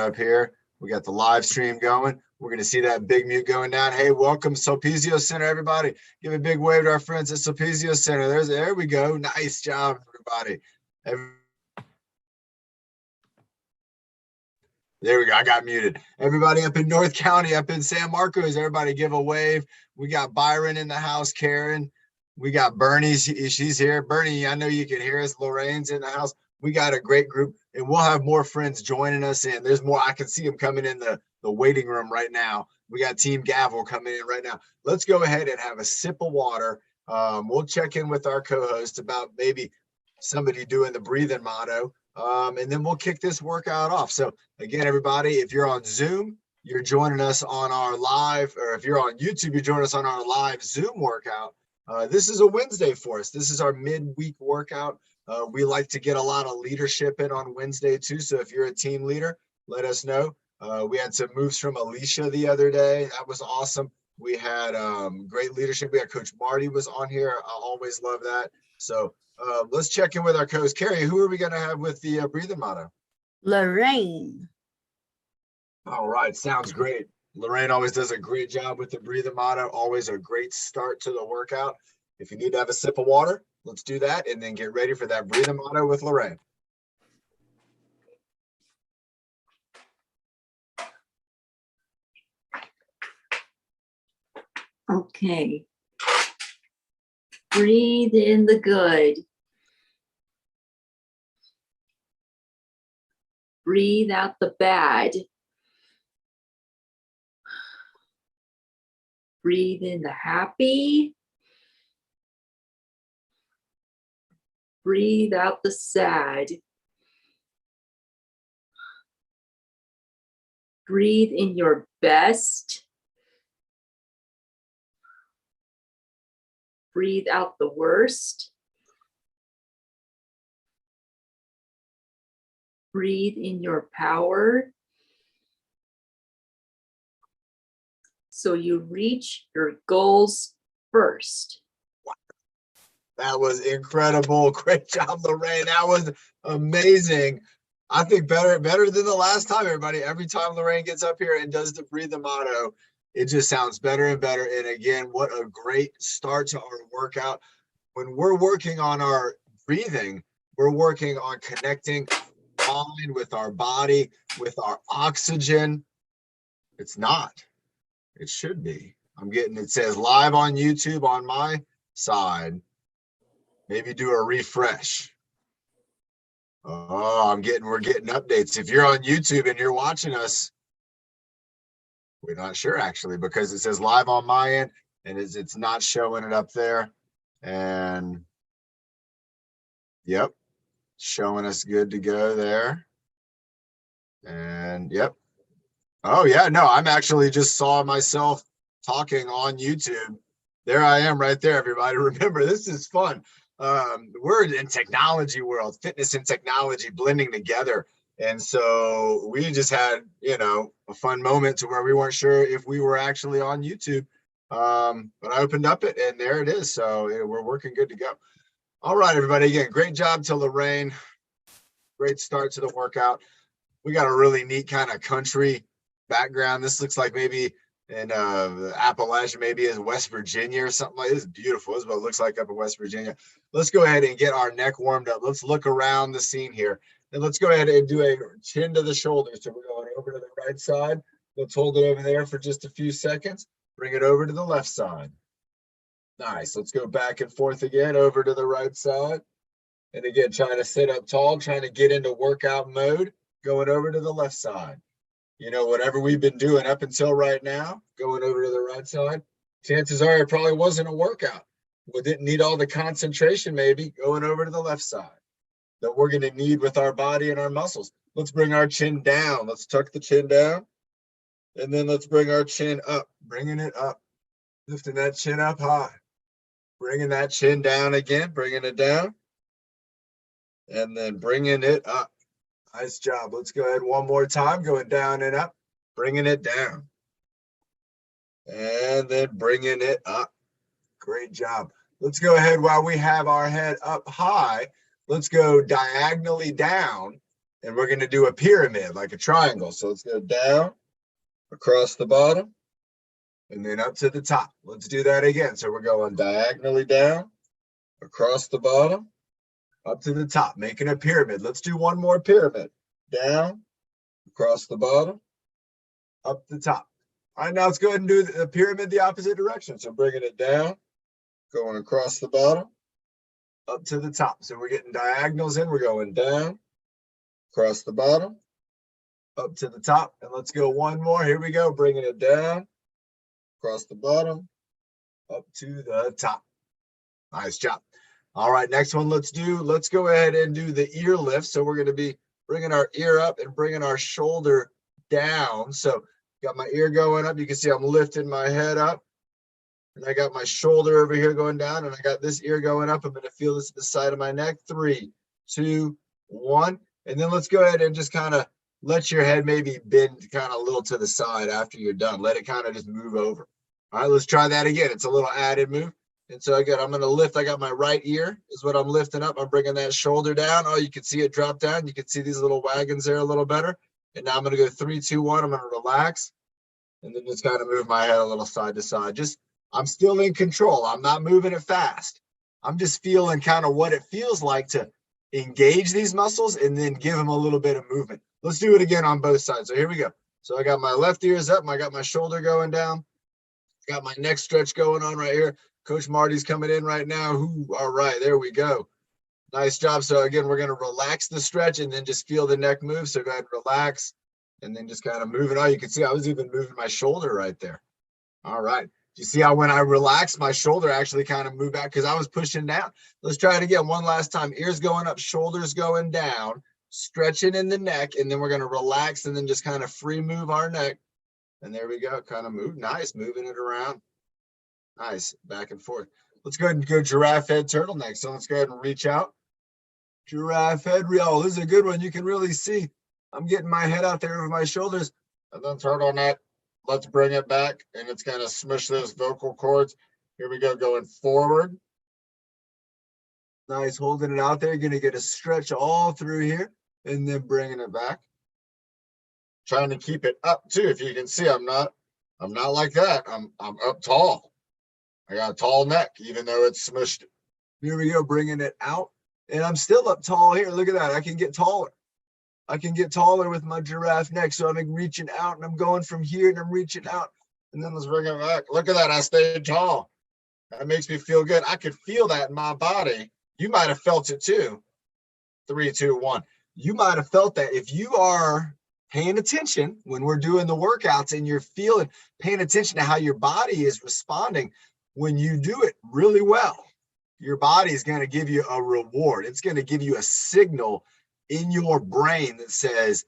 up here. We got the live stream going. We're going to see that big mute going down. Hey, welcome Sulpicio Center, everybody. Give a big wave to our friends at Sulpicio Center. There we go. Nice job, everybody. There we go. I got muted. Everybody up in North County, up in San Marcos, everybody give a wave. We got Byron in the house, Karen. We got Bernie. She's here. Bernie, I know you can hear us. Lorraine's in the house. We got a great group, and we'll have more friends joining us in. There's more. I can see them coming in the waiting room right now. We got Team Gavel coming in right now. Let's go ahead and have a sip of water. We'll check in with our co-host about maybe somebody doing the breathing motto, and then we'll kick this workout off. So again, everybody, if you're on Zoom, you're joining us on our live, or if you're on YouTube, you're joining us on our live Zoom workout. This is a Wednesday for us. This is our midweek workout. We like to get a lot of leadership in on Wednesday too. So if you're a team leader, let us know. We had some moves from Alicia the other day. That was awesome. We had great leadership. We had Coach Marty was on here. I always love that. So let's check in with our coach. Carrie, who are we going to have with the breathing motto? Lorraine. All right. Sounds great. Lorraine always does a great job with the breathing motto. Always a great start to the workout. If you need to have a sip of water, let's do that and then get ready for that breathing motto with Lorraine. Okay. Breathe in the good. Breathe out the bad. Breathe in the happy. Breathe out the sad. Breathe in your best. Breathe out the worst. Breathe in your power. So you reach your goals first. That was incredible. Great job, Lorraine. That was amazing. I think better than the last time, everybody. Every time Lorraine gets up here and does the breathing motto, it just sounds better and better. And again, what a great start to our workout. When we're working on our breathing, we're working on connecting mind with our body, with our oxygen. It's not. It should be. It says live on YouTube on my side. Maybe do a refresh. Oh, we're getting updates. If you're on YouTube and you're watching us, we're not sure actually, because it says live on my end and it's not showing it up there. And yep, showing us good to go there. And yep. Oh yeah, no, I'm actually just saw myself talking on YouTube. There I am right there, everybody. Remember, this is fun. We're in technology world, fitness and technology blending together. And so we just had, a fun moment to where we weren't sure if we were actually on YouTube. But I opened up it and there it is. So we're working good to go. All right, everybody. Again, great job to Lorraine. Great start to the workout. We got a really neat kind of country background. This looks like maybe in Appalachia, maybe in West Virginia or something like this. It's beautiful. This is what it looks like up in West Virginia. Let's go ahead and get our neck warmed up. Let's look around the scene here. And let's go ahead and do a chin to the shoulders. So we're going over to the right side. Let's hold it over there for just a few seconds. Bring it over to the left side. Nice. Let's go back and forth again over to the right side. And again, trying to sit up tall, trying to get into workout mode, going over to the left side. Whatever we've been doing up until right now, going over to the right side, chances are it probably wasn't a workout. We didn't need all the concentration, maybe, going over to the left side that we're going to need with our body and our muscles. Let's bring our chin down. Let's tuck the chin down. And then let's bring our chin up, bringing it up, lifting that chin up high, bringing that chin down again, bringing it down, and then bringing it up. Nice job. Let's go ahead one more time, going down and up, bringing it down. And then bringing it up. Great job. Let's go ahead while we have our head up high. Let's go diagonally down And we're going to do a pyramid, like a triangle. So let's go down, across the bottom, and then up to the top. Let's do that again. So we're going diagonally down, across the bottom, up to the top, making a pyramid. Let's do one more pyramid. Down, across the bottom, up the top. All right, now let's go ahead and do the pyramid the opposite direction. So bringing it down, going across the bottom, up to the top. So we're getting diagonals in. We're going down, across the bottom, up to the top. And let's go one more. Here we go. Bringing it down, across the bottom, up to the top. Nice job. All right, next one let's go ahead and do the ear lift. So we're going to be bringing our ear up and bringing our shoulder down. So got my ear going up. You can see I'm lifting my head up. And I got my shoulder over here going down, and I got this ear going up. I'm going to feel this at the side of my neck. 3, 2, 1. And then let's go ahead and just kind of let your head maybe bend kind of a little to the side after you're done. Let it kind of just move over. All right, let's try that again. It's a little added move. And so again, I'm going to lift. I got my right ear is what I'm lifting up. I'm bringing that shoulder down. Oh, you can see it drop down. You can see these little wagons there a little better. And now I'm going to go 3, 2, 1. I'm going to relax. And then just kind of move my head a little side to side. I'm still in control. I'm not moving it fast. I'm just feeling kind of what it feels like to engage these muscles and then give them a little bit of movement. Let's do it again on both sides. So here we go. So I got my left ears up. I got my shoulder going down. Got my neck stretch going on right here. Coach Marty's coming in right now. All right, there we go. Nice job. So again, we're going to relax the stretch and then just feel the neck move. So go ahead and relax and then just kind of move it on. You can see I was even moving my shoulder right there. All right. You see how when I relaxed, my shoulder actually kind of moved back because I was pushing down. Let's try it again one last time. Ears going up, shoulders going down, stretching in the neck, and then we're going to relax and then just kind of free move our neck. And there we go. Kind of move. Nice. Moving it around. Nice. Back and forth. Let's go ahead and go giraffe head turtleneck. So let's go ahead and reach out. Giraffe head. Oh, this is a good one. You can really see I'm getting my head out there over my shoulders. And then turtleneck. Let's bring it back, and it's going to smush those vocal cords. Here we go, going forward. Nice, holding it out there. You're going to get a stretch all through here, and then bringing it back. Trying to keep it up too. If you can see, I'm not like that. I'm up tall. I got a tall neck, even though it's smushed. Here we go, bringing it out, and I'm still up tall here. Look at that. I can get taller. I can get taller with my giraffe neck. So I'm reaching out and I'm going from here and I'm reaching out. And then let's bring it back. Look at that. I stayed tall. That makes me feel good. I could feel that in my body. You might have felt it too. 3, 2, 1. You might have felt that if you are paying attention when we're doing the workouts and you're paying attention to how your body is responding when you do it really well. Your body is going to give you a reward. It's going to give you a signal in your brain that says,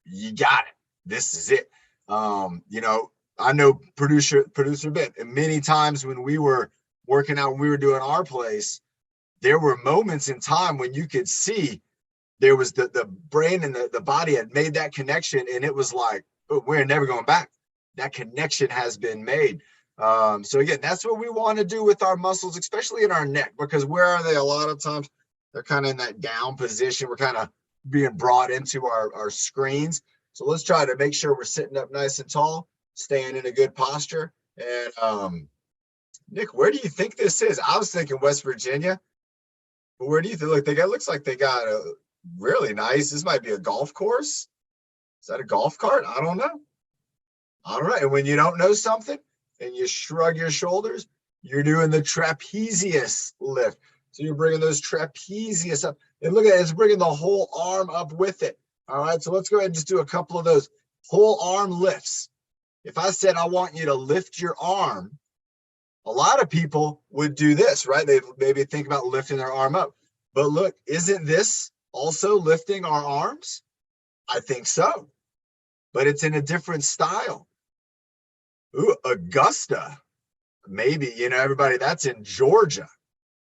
you got it. This is it. I know producer Ben, and many times when we were working out, when we were doing our place, there were moments in time when you could see there was the brain and the body had made that connection, and it was like, oh, we're never going back. That connection has been made. So again, that's what we want to do with our muscles, especially in our neck, because where are they? A lot of times they're kind of in that down position. We're kind of being brought into our screens. So let's try to make sure we're sitting up nice and tall, staying in a good posture. And Nick, where do you think this is? I was thinking West Virginia, but where do you think? Look, looks like they got a really nice. This might be a golf course. Is that a golf cart? I don't know. All right. And when you don't know something and you shrug your shoulders, you're doing the trapezius lift. So you're bringing those trapezius up. And look at it, it's bringing the whole arm up with it. All right, so let's go ahead and just do a couple of those whole arm lifts. If I said I want you to lift your arm, a lot of people would do this, right? They maybe think about lifting their arm up. But look, isn't this also lifting our arms? I think so. But it's in a different style. Ooh, Augusta. Maybe, everybody, that's in Georgia.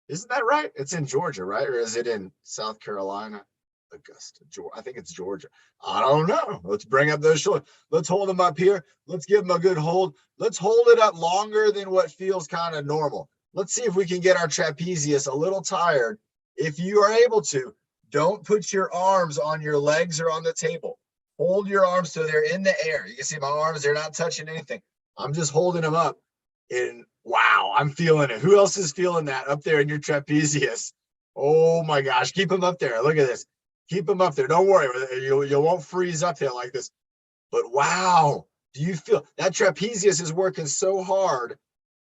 Isn't that right? It's in Georgia, right? Or is it in South Carolina? Augusta, Georgia. I think it's Georgia. I don't know. Let's bring up those shoulders. Let's hold them up here. Let's give them a good hold. Let's hold it up longer than what feels kind of normal. Let's see if we can get our trapezius a little tired. If you are able to, Don't put your arms on your legs or on the table. Hold your arms so they're in the air. You can see my arms, they're not touching anything. I'm just holding them up. And wow, I'm feeling it. Who else is feeling that up there in your trapezius? Oh my gosh, keep them up there. Look at this. Keep them up there. Don't worry, you won't freeze up there like this. But wow, do you feel that trapezius is working so hard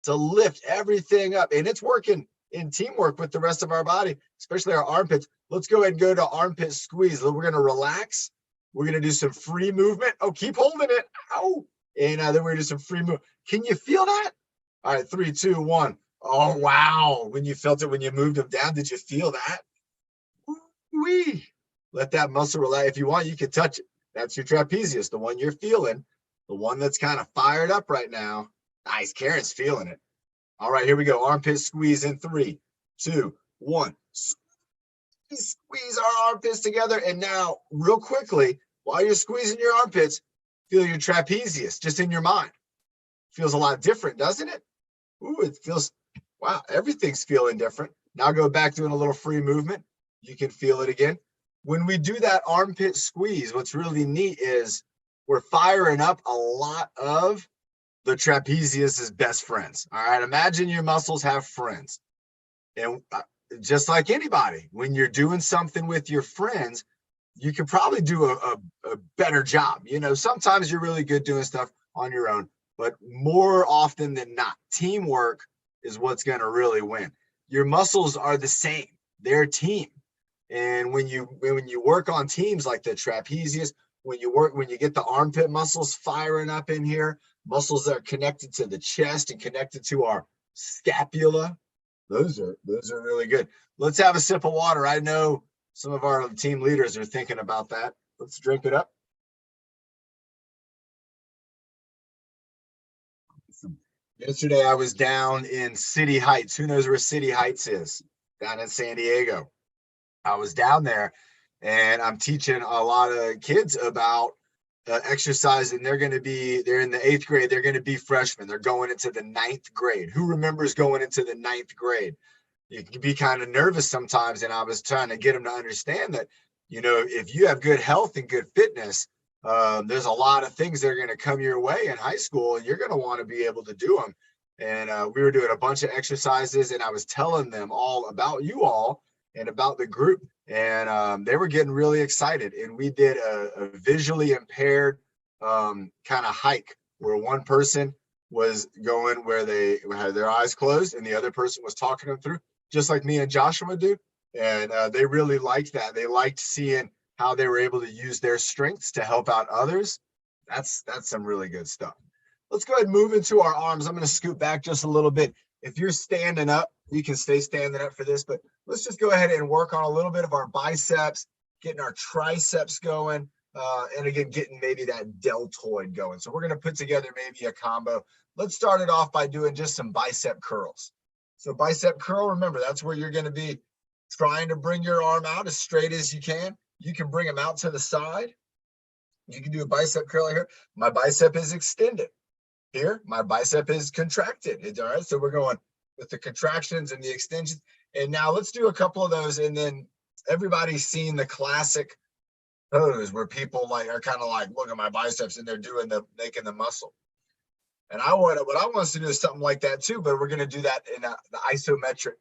to lift everything up? And it's working in teamwork with the rest of our body, especially our armpits. Let's go ahead and go to armpit squeeze. We're going to relax. We're going to do some free movement. Oh, keep holding it. Ow. And then we're going to do some free movement. Can you feel that? All right, 3, 2, 1. Oh, wow. When you felt it, when you moved them down, did you feel that? Wee. Let that muscle relax. If you want, you can touch it. That's your trapezius, the one you're feeling, the one that's kind of fired up right now. Nice. Karen's feeling it. All right, here we go. Armpit squeeze in 3, 2, 1. Squeeze our armpits together. And now, real quickly, while you're squeezing your armpits, feel your trapezius just in your mind. Feels a lot different, doesn't it? Ooh, it feels, wow, everything's feeling different. Now go back doing a little free movement. You can feel it again. When we do that armpit squeeze, what's really neat is we're firing up a lot of the trapezius's best friends. All right, imagine your muscles have friends. And just like anybody, when you're doing something with your friends, you can probably do a better job. You know, sometimes you're really good doing stuff on your own, but more often than not, teamwork is what's going to really win. Your muscles are the same. They're a team. And when you work on teams like the trapezius, when you get the armpit muscles firing up in here, muscles that are connected to the chest and connected to our scapula, those are really good. Let's have a sip of water. I know some of our team leaders are thinking about that. Let's drink it up. Yesterday, I was down in City Heights. Who knows where City Heights is? Down in San Diego. I was down there and I'm teaching a lot of kids about exercise, and they're in the 8th grade. They're going to be freshmen. They're going into the 9th grade. Who remembers going into the 9th grade? You can be kind of nervous sometimes. And I was trying to get them to understand that, you know, if you have good health and good fitness, there's a lot of things that are going to come your way in high school, and you're going to want to be able to do them. And we were doing a bunch of exercises, and I was telling them all about you all and about the group, and they were getting really excited. And we did a visually impaired kind of hike where one person was going where they had their eyes closed and the other person was talking them through, just like me and Joshua do. And they really liked that. They liked seeing how they were able to use their strengths to help out others. That's some really good stuff. Let's go ahead and move into our arms. I'm going to scoot back just a little bit. If you're standing up, you can stay standing up for this, but let's just go ahead and work on a little bit of our biceps, getting our triceps going, and again, getting maybe that deltoid going. So we're going to put together maybe a combo. Let's start it off by doing just some bicep curls. So bicep curl, remember, that's where you're going to be trying to bring your arm out as straight as you can. You can bring them out to the side. You can do a bicep curl here. My bicep is extended. Here, my bicep is contracted. All right, so we're going with the contractions and the extensions. And now let's do a couple of those. And then everybody's seen the classic pose where people are kind of like, look at my biceps, and they're making the muscle. And what I want us to do is something like that too, but we're going to do that in the isometric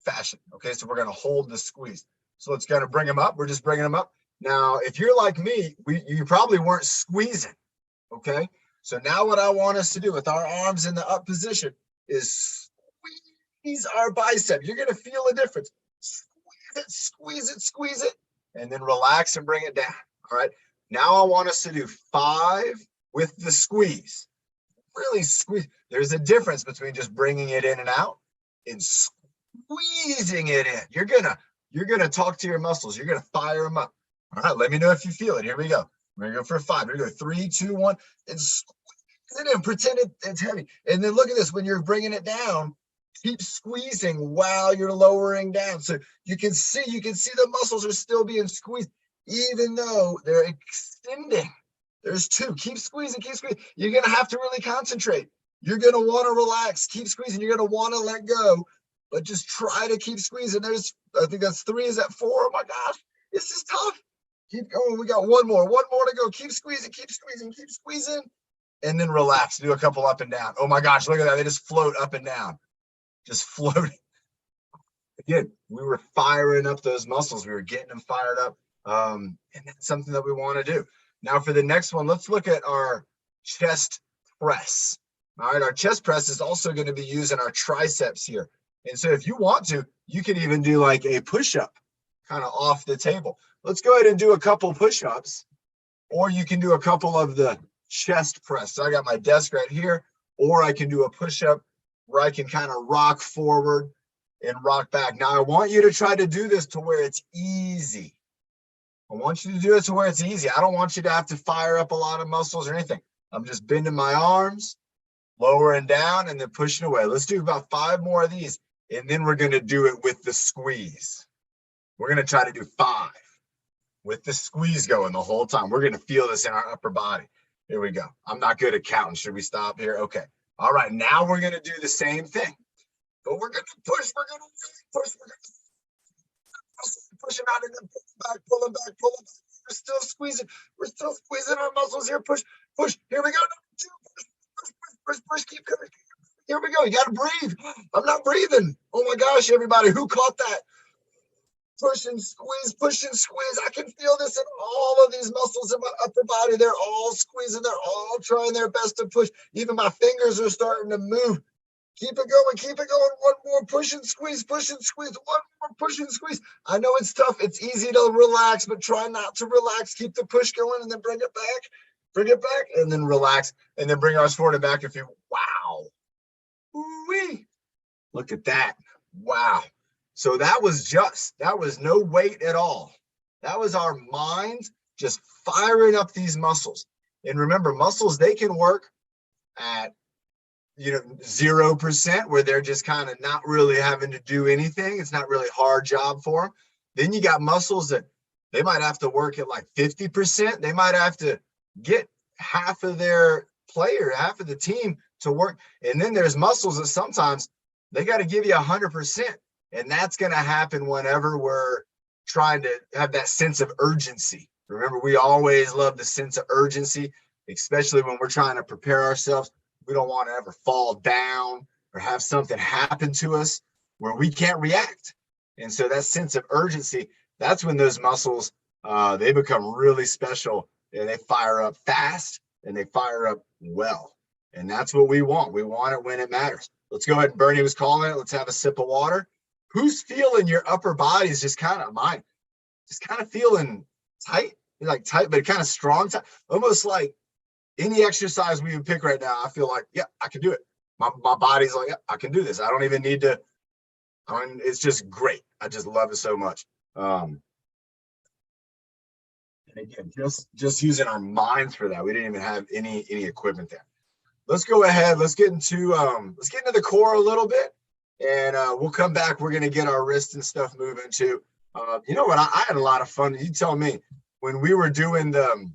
fashion. Okay, so we're going to hold the squeeze. So let's kind of bring them up. We're just bringing them up. Now, if you're like me, you probably weren't squeezing. Okay. So now what I want us to do with our arms in the up position is squeeze our bicep. You're going to feel a difference. Squeeze it, squeeze it, and then relax and bring it down. All right. Now I want us to do 5 with the squeeze. Really squeeze. There's a difference between just bringing it in and out and squeezing it in. You're going to talk to your muscles. You're going to fire them up. All right. Let me know if you feel it. Here we go. We're going to go for 5. We're going to go 3, 2, 1, and squeeze it in. Pretend it's heavy. And then look at this. When you're bringing it down, keep squeezing while you're lowering down. So you can see the muscles are still being squeezed, even though they're extending. There's 2. Keep squeezing, keep squeezing. You're going to have to really concentrate. You're going to want to relax. Keep squeezing. You're going to want to let go. but just try to keep squeezing. I think that's 3. Is that 4? Oh my gosh, this is tough. Keep going. We got one more to go. Keep squeezing, keep squeezing, keep squeezing. And then relax. Do a couple up and down. Oh my gosh, look at that. They just float up and down. Just floating. Again, we were firing up those muscles. We were getting them fired up. And that's something that we want to do. Now for the next one, let's look at our chest press. All right, our chest press is also going to be using our triceps here. And so if you want to, you can even do like a push-up kind of off the table. Let's go ahead and do a couple push-ups, or you can do a couple of the chest press. So I got my desk right here, or I can do a push-up where I can kind of rock forward and rock back. Now I want you to try to do this to where it's easy. I want you to do it to where it's easy. I don't want you to have to fire up a lot of muscles or anything. I'm just bending my arms, lowering down, and then pushing away. Let's do about 5 more of these, and then we're going to do it with the squeeze. We're going to try to do 5 with the squeeze going the whole time. We're going to feel this in our upper body. Here we go. I'm not good at counting. Should we stop here? Okay. All right. Now we're going to do the same thing, but we're going to push. We're going to push. We're going to push them out and then pull them back. We're still squeezing. We're still squeezing our muscles here. Push. Here we go. Push. Keep going. Here we go. You got to breathe. I'm not breathing. Oh my gosh, everybody, who caught that? Push and squeeze. I can feel this in all of these muscles in my upper body. They're all squeezing. They're all trying their best to push. Even my fingers are starting to move. Keep it going. One more push and squeeze. One more push and squeeze. I know it's tough. It's easy to relax, but try not to relax. Keep the push going and then bring it back. And then relax. And then bring ours forward and back. Wow. Ooh-wee. Look at that. Wow. So that was no weight at all. That was our mind just firing up these muscles. And remember, muscles, they can work at 0%, where they're just kind of not really having to do anything. It's not really a hard job for them. Then you got muscles that they might have to work at like 50%. They might have to get half of the team to work. And then there's muscles that sometimes they got to give you 100%. And that's going to happen whenever we're trying to have that sense of urgency. Remember, we always love the sense of urgency, especially when we're trying to prepare ourselves. We don't want to ever fall down or have something happen to us where we can't react. And so that sense of urgency, that's when those muscles, they become really special, and they fire up fast and they fire up well. And that's what we want. We want it when it matters. Let's go ahead. And Bernie was calling it. Let's have a sip of water. Who's feeling your upper body is just kind of feeling tight, like tight, but kind of strong, tight, almost like any exercise we would pick right now. I feel like, yeah, I can do it. My body's like, yeah, I can do this. I don't even need to. It's just great. I just love it so much. And again, just using our minds for that. We didn't even have any equipment there. Let's go ahead. Let's get into the core a little bit, and we'll come back. We're gonna get our wrists and stuff moving too. You know what? I had a lot of fun. You tell me, when we were doing the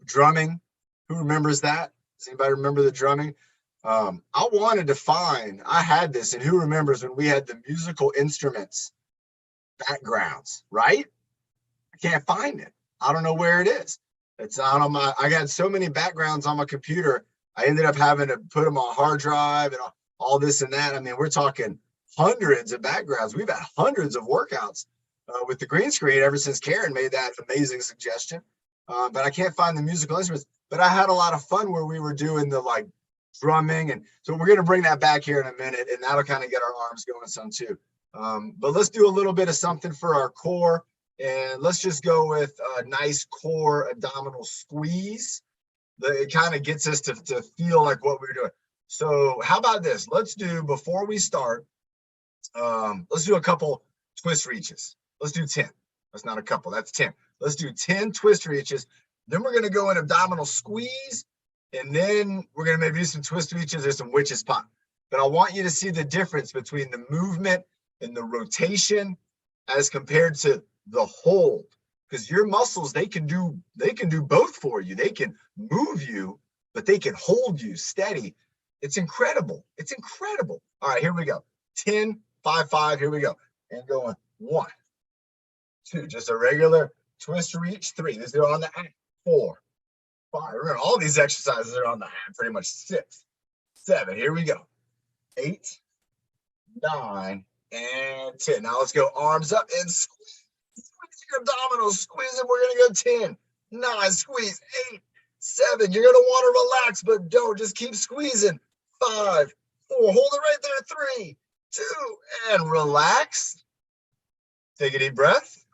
drumming. Who remembers that? Does anybody remember the drumming? I wanted to find. I had this, and who remembers when we had the musical instruments backgrounds? Right? I can't find it. I don't know where it is. It's not on my. I got so many backgrounds on my computer. I ended up having to put them on a hard drive and all this and that. I mean, we're talking hundreds of backgrounds. We've had hundreds of workouts with the green screen ever since Karen made that amazing suggestion. But I can't find the musical instruments. But I had a lot of fun where we were doing the like drumming, and so we're gonna bring that back here in a minute, and that'll kind of get our arms going some too. But let's do a little bit of something for our core. And let's just go with a nice core abdominal squeeze. It kind of gets us to feel like what we're doing. So how about this? Let's do, before we start, let's do a couple twist reaches. Let's do 10. That's not a couple, that's 10. Let's do 10 twist reaches. Then we're going to go in abdominal squeeze. And then we're going to maybe do some twist reaches or some witch's pop. But I want you to see the difference between the movement and the rotation as compared to the hold, because your muscles, they can do both for you. They can move you, but they can hold you steady It's incredible. It's incredible. All right, here we go. 10, 5, 5. Here we go. And going 1, 2, just a regular twist reach. 3. This is on the app. 4, 5. Remember, all these exercises are on the app. Pretty much 6, 7. Here we go. 8, 9, and 10. Now let's go arms up and squeeze. Squeeze your abdominals. Squeeze it. We're gonna go 10, 9. Squeeze 8, 7. You're gonna want to relax, but don't. Just keep squeezing. 5, 4. Hold it right there. 3, 2, and relax. Take a deep breath.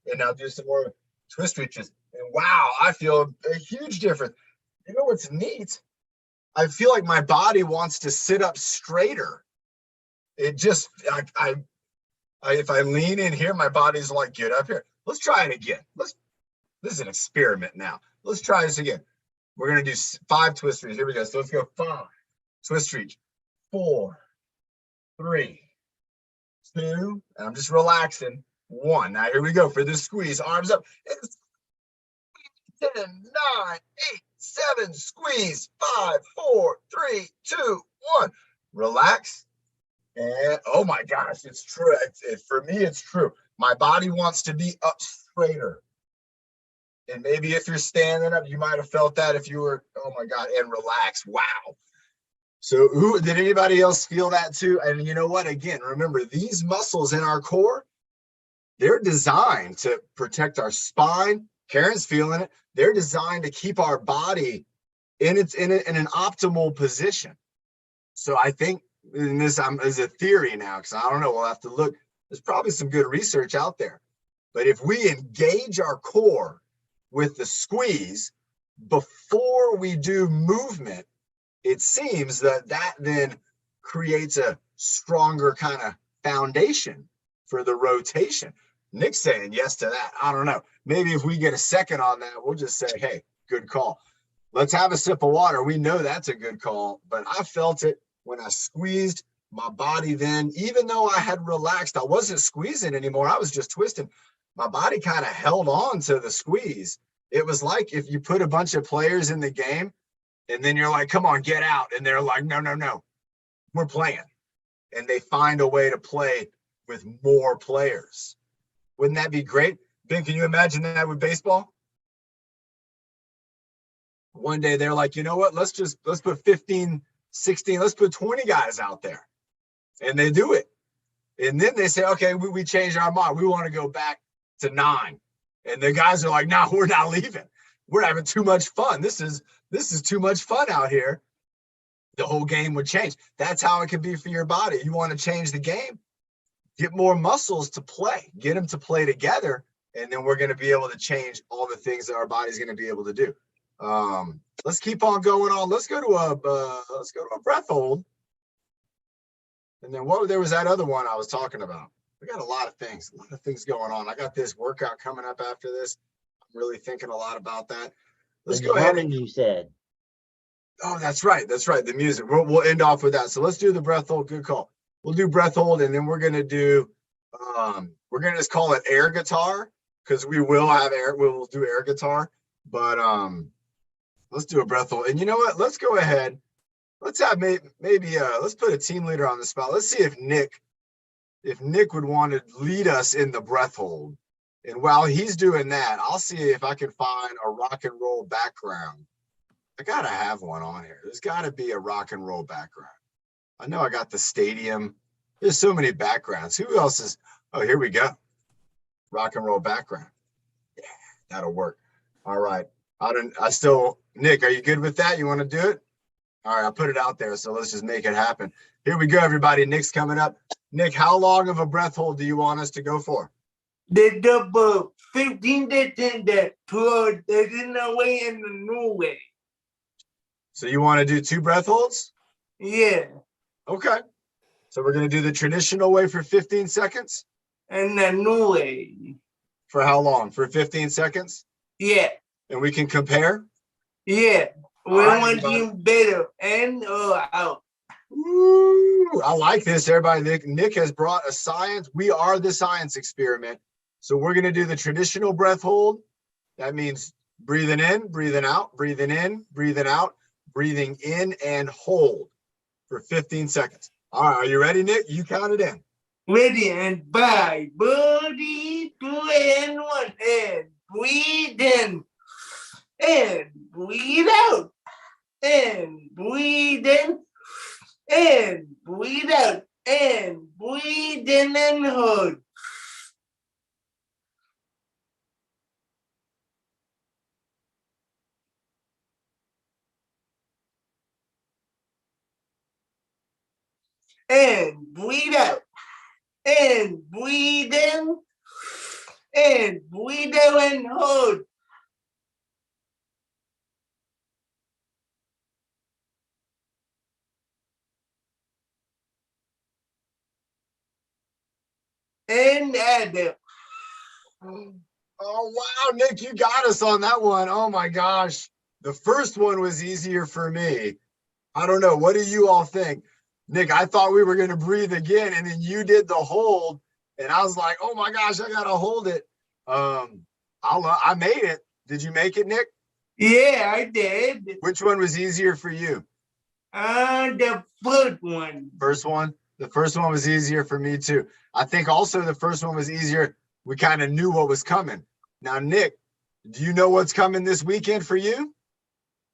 And now do some more twist reaches. And wow, I feel a huge difference. You know what's neat? I feel like my body wants to sit up straighter. It just, if I lean in here, my body's like, get up here. Let's try it again. This is an experiment now. Let's try this again. We're gonna do 5 twist reaches. Here we go. So let's go 5, twist reach, 4, 3, 2, and I'm just relaxing. 1. Now here we go for this squeeze. Arms up. 10, 9, 8, 7. Squeeze. 5, 4, 3, 2, 1. Relax. And oh my gosh, it's true. For me, it's true. My body wants to be up straighter. And maybe if you're standing up, you might have felt that if you were, oh my God, and relax. Wow. So did anybody else feel that too? And you know what? Again, remember these muscles in our core, they're designed to protect our spine. Karen's feeling it. They're designed to keep our body in an optimal position. So I think, and this is a theory now, because I don't know, we'll have to look. There's probably some good research out there. But if we engage our core with the squeeze before we do movement, it seems that then creates a stronger kind of foundation for the rotation. Nick's saying yes to that. I don't know. Maybe if we get a second on that, we'll just say, hey, good call. Let's have a sip of water. We know that's a good call, but I felt it when I squeezed my body then. Even though I had relaxed, I wasn't squeezing anymore. I was just twisting. My body kind of held on to the squeeze. It was like if you put a bunch of players in the game and then you're like, come on, get out. And they're like, no, we're playing. And they find a way to play with more players. Wouldn't that be great? Ben, can you imagine that with baseball? One day they're like, you know what? Let's put 15, 16, let's put 20 guys out there. And they do it. And then they say, okay, we changed our mind. We want to go back to 9. And the guys are like, no, we're not leaving. We're having too much fun. This is too much fun out here. The whole game would change. That's how it could be for your body. You want to change the game? Get more muscles to play. Get them to play together. And then we're going to be able to change all the things that our body's going to be able to do. Let's keep on going on. Let's go to a breath hold. And then there was that other one I was talking about. We got a lot of things going on. I got this workout coming up after this. I'm really thinking a lot about that. Let's go ahead. And you said. Oh, that's right. The music. We'll end off with that. So let's do the breath hold. Good call. We'll do breath hold, and then we're gonna do. We're gonna just call it air guitar because we will have air. We'll do air guitar, but let's do a breath hold. And you know what? Let's go ahead. Let's have maybe let's put a team leader on the spot. Let's see if Nick would want to lead us in the breath hold. And while he's doing that, I'll see if I can find a rock and roll background. I gotta have one on here. There's gotta be a rock and roll background. I know I got the stadium. There's so many backgrounds. Who else is? Oh, here we go. Rock and roll background. Yeah, that'll work. All right. Nick, are you good with that? You want to do it? All right, I'll put it out there. So let's just make it happen. Here we go, everybody. Nick's coming up. Nick, how long of a breath hold do you want us to go for? The double 15 that put in the way in the new way. So you want to do 2 breath holds? Yeah. Okay. So we're going to do the traditional way for 15 seconds? And the new way. For how long? For 15 seconds? Yeah. And we can compare? Yeah. We want everybody. you better and out. Ooh, I like this, everybody. Nick has brought a science. We are the science experiment. So we're going to do the traditional breath hold. That means breathing in, breathing out, breathing in, breathing out. breathing in and hold for 15 seconds. All right, are you ready, Nick? You count it in. Ready and 5, 4, 3, 2, and 1. And breathe in. And breathe out. And breathe in. And breathe out. And breathe in and hold. And breathe out. And breathe in. And breathe out and hold. And add it. Oh, wow, Nick, you got us on that one. Oh, my gosh. The first one was easier for me. I don't know. What do you all think? Nick, I thought we were going to breathe again, and then you did the hold, and I was like, oh, my gosh, I got to hold it. I made it. Did you make it, Nick? Yeah, I did. Which one was easier for you? The first one. First one? The first one was easier for me, too. I think also the first one was easier. We kind of knew what was coming. Now, Nick, do you know what's coming this weekend for you?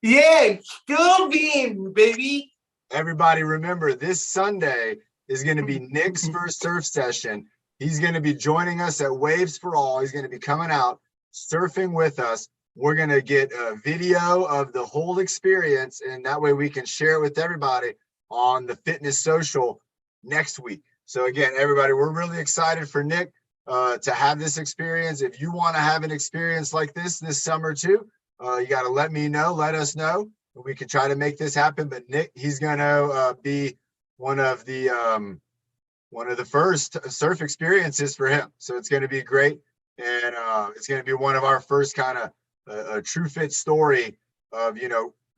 Yeah, surfing, baby. Everybody remember, this Sunday is going to be Nick's first surf session. He's going to be joining us at Waves for All. He's going to be coming out, surfing with us. We're going to get a video of the whole experience, and that way we can share it with everybody on the Fitness Social next week. So again, everybody, we're really excited for Nick to have this experience. If you want to have an experience like this summer too, you got to let me know, let us know. We can try to make this happen. But Nick, he's going to be one of the first surf experiences for him. So it's going to be great. And it's going to be one of our first kind of a TruFit story of,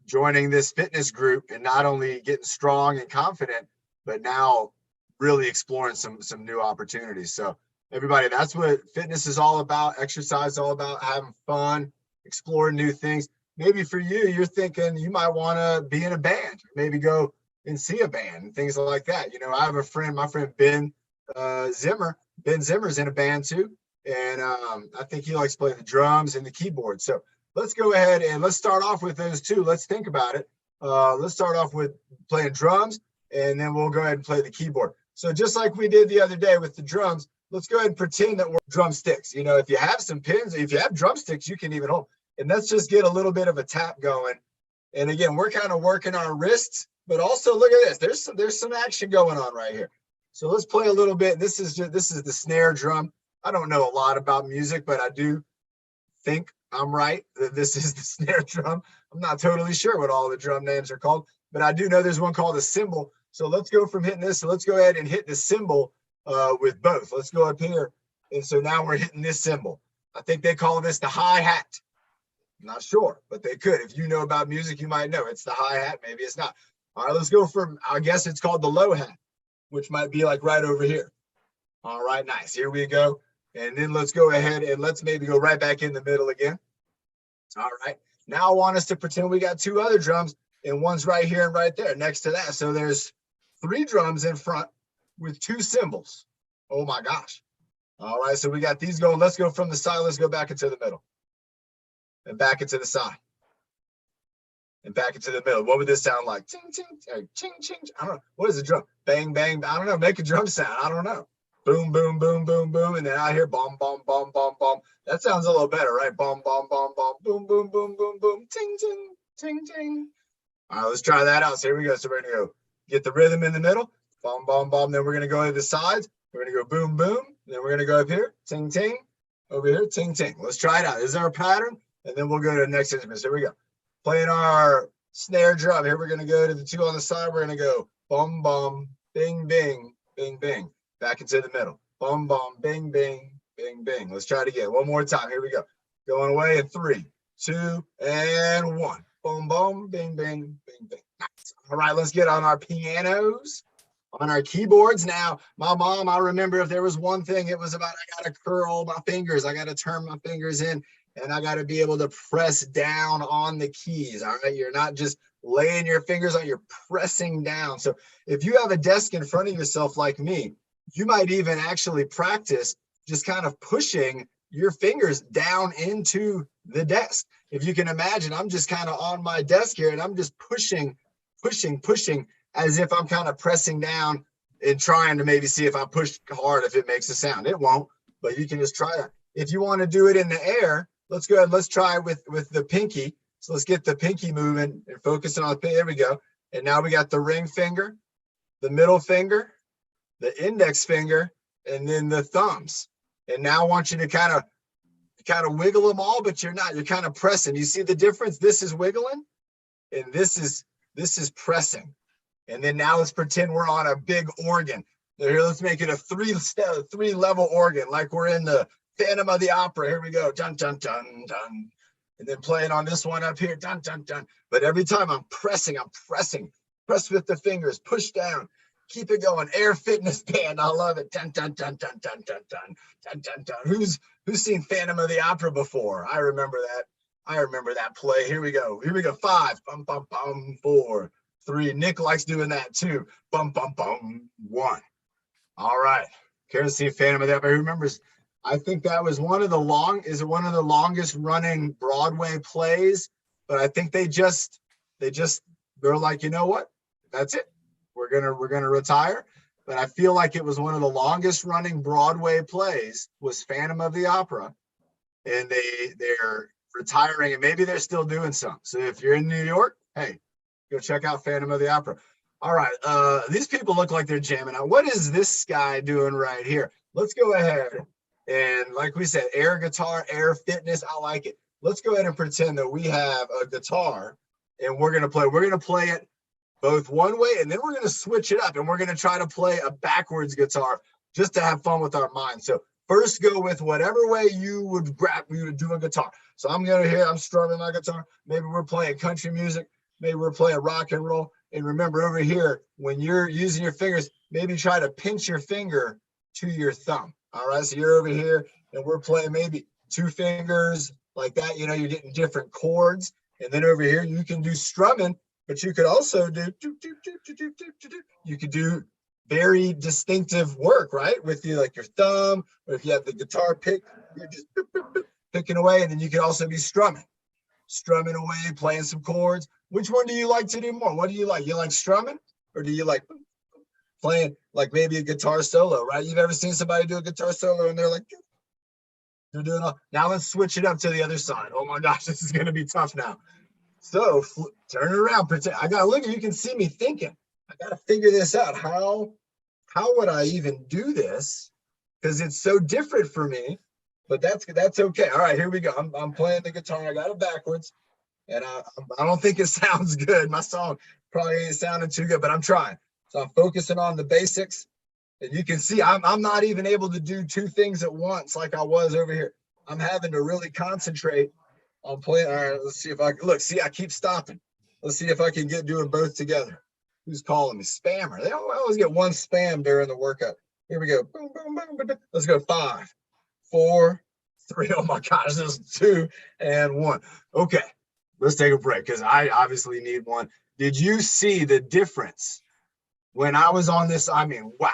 joining this fitness group and not only getting strong and confident, but now really exploring some new opportunities. So everybody, that's what fitness is all about. Exercise is all about having fun, exploring new things. Maybe for you, you're thinking you might want to be in a band, maybe go and see a band and things like that. I have a friend, my friend Ben Zimmer. Ben Zimmer's in a band too. And I think he likes playing the drums and the keyboard. So let's go ahead and let's start off with those two. Let's think about it. Let's start off with playing drums, and then we'll go ahead and play the keyboard. So just like we did the other day with the drums, let's go ahead and pretend that we're drumsticks. If you have some pins, if you have drumsticks, you can even hold. And let's just get a little bit of a tap going. And again, we're kind of working our wrists, but also look at this. There's some action going on right here. So let's play a little bit. This is the snare drum. I don't know a lot about music, but I do think I'm right that this is the snare drum. I'm not totally sure what all the drum names are called, but I do know there's one called a cymbal. So let's go from hitting this. So let's go ahead and hit the cymbal with both. Let's go up here. And so now we're hitting this cymbal. I think they call this the hi-hat. I'm not sure, but they could. If you know about music, you might know it's the hi-hat. Maybe it's not. All right, let's go from, I guess it's called the low hat, which might be like right over here. All right, nice. Here we go. And then let's go ahead and let's maybe go right back in the middle again. All right. Now I want us to pretend we got two other drums, and one's right here and right there next to that. So there's 3 drums in front with 2 cymbals. Oh my gosh. All right. So we got these going. Let's go from the side. Let's go back into the middle. And back into the side. And back into the middle. What would this sound like? Ting, ting, ching, ching. I don't know. What is a drum? Bang, bang. I don't know. Make a drum sound. I don't know. Boom, boom, boom, boom, boom. And then out here, bomb, bomb, bomb, bomb, bomb. That sounds a little better, right? Bomb, bomb, bomb, bomb. Boom, boom, boom, boom, boom. Ting, ting, ting, ting. All right, let's try that out. So here we go. So we're going to go get the rhythm in the middle. Bomb, bomb, bomb. Then we're going to go to the sides. We're going to go boom, boom. Then we're going to go up here. Ting, ting. Over here. Ting, ting. Let's try it out. This is our pattern. And then we'll go to the next instrument. So here we go. Playing our snare drum. Here we're going to go to the 2 on the side. We're going to go bum, bum, bing, bing, bing, bing. Back into the middle. Bum, bum, bing, bing, bing, bing. Let's try it again. One more time. Here we go. Going away in 3, 2, and 1. Boom, boom, bing, bing, bing, bing. Nice. All right, let's get on our pianos, on our keyboards. Now, my mom, I remember if there was one thing, it was about I got to curl my fingers. I got to turn my fingers in. And I got to be able to press down on the keys. All right. You're not just laying your fingers on, you're pressing down. So if you have a desk in front of yourself like me, you might even actually practice just kind of pushing your fingers down into the desk. If you can imagine, I'm just kind of on my desk here and I'm just pushing as if I'm kind of pressing down and trying to maybe see if I push hard, if it makes a sound. It won't, but you can just try it. If you want to do it in the air, let's go ahead. Let's try it with the pinky. So let's get the pinky moving and focusing on the pinky. There we go. And now we got the ring finger, the middle finger, the index finger, and then the thumbs. And now I want you to kind of wiggle them all, but you're not. You're kind of pressing. You see the difference? This is wiggling, and this is pressing. And then now let's pretend we're on a big organ. Here, let's make it a three-level organ, like we're in the Phantom of the Opera. Here we go. Dun, dun, dun, dun. And then playing on this one up here. Dun, dun, dun. But every time I'm pressing. Press with the fingers. Push down. Keep it going. Air fitness band. I love it. Dun, dun, dun, dun, dun, dun, dun, dun, dun, dun. Who's seen Phantom of the Opera before? I remember that. I remember that play. Here we go. 5. Bum, bum, bum. 4, 3. Nick likes doing that too. Bum, bum, bum. 1. All right. Care to see Phantom of the Opera? Who remembers? I think that was one of the longest running Broadway plays. But I think they're like, you know what? That's it. We're gonna retire. But I feel like it was one of the longest running Broadway plays was Phantom of the Opera, and they're retiring, and maybe they're still doing some. So if you're in New York, hey, go check out Phantom of the Opera. All right, these people look like they're jamming out. What is this guy doing right here? Let's go ahead and, like we said, air guitar, air fitness. I like it. Let's go ahead and pretend that we have a guitar, and we're gonna play it both one way, and then we're going to switch it up, and we're going to try to play a backwards guitar just to have fun with our mind. So first, go with whatever way you would do a guitar. So I'm strumming my guitar. Maybe we're playing country music. Maybe we're playing rock and roll. And remember, over here, when you're using your fingers, maybe try to pinch your finger to your thumb. All right, so you're over here, and we're playing maybe 2 fingers like that. You know, you're getting different chords. And then over here, you can do strumming. But you could also do very distinctive work, right? With your thumb, or if you have the guitar pick, you're just picking away, and then you can also be strumming away, playing some chords. Which one do you like to do more? What do you like? You like strumming, or do you like playing like maybe a guitar solo, right? You've ever seen somebody do a guitar solo and they're doing all. Now let's switch it up to the other side. Oh my gosh, this is gonna be tough now. So turn it around. Pretend I gotta look at you can see me thinking. I gotta figure this out. How would I even do this? Because it's so different for me. But that's okay. All right, here we go. I'm playing the guitar. I got it backwards, and I don't think it sounds good. My song probably ain't sounding too good, but I'm trying. So I'm focusing on the basics, and you can see I'm not even able to do 2 things at once like I was over here. I'm having to really concentrate on playing. All right, let's see if I can look. See, I keep stopping. Let's see if I can get doing both together. Who's calling me? Spammer. They always get one spam during the workout. Here we go. Boom, boom, boom, boom, boom. Let's go. 5, 4, 3. Oh my gosh, there's 2 and 1. Okay, let's take a break because I obviously need one. Did you see the difference when I was on this? I mean, wow.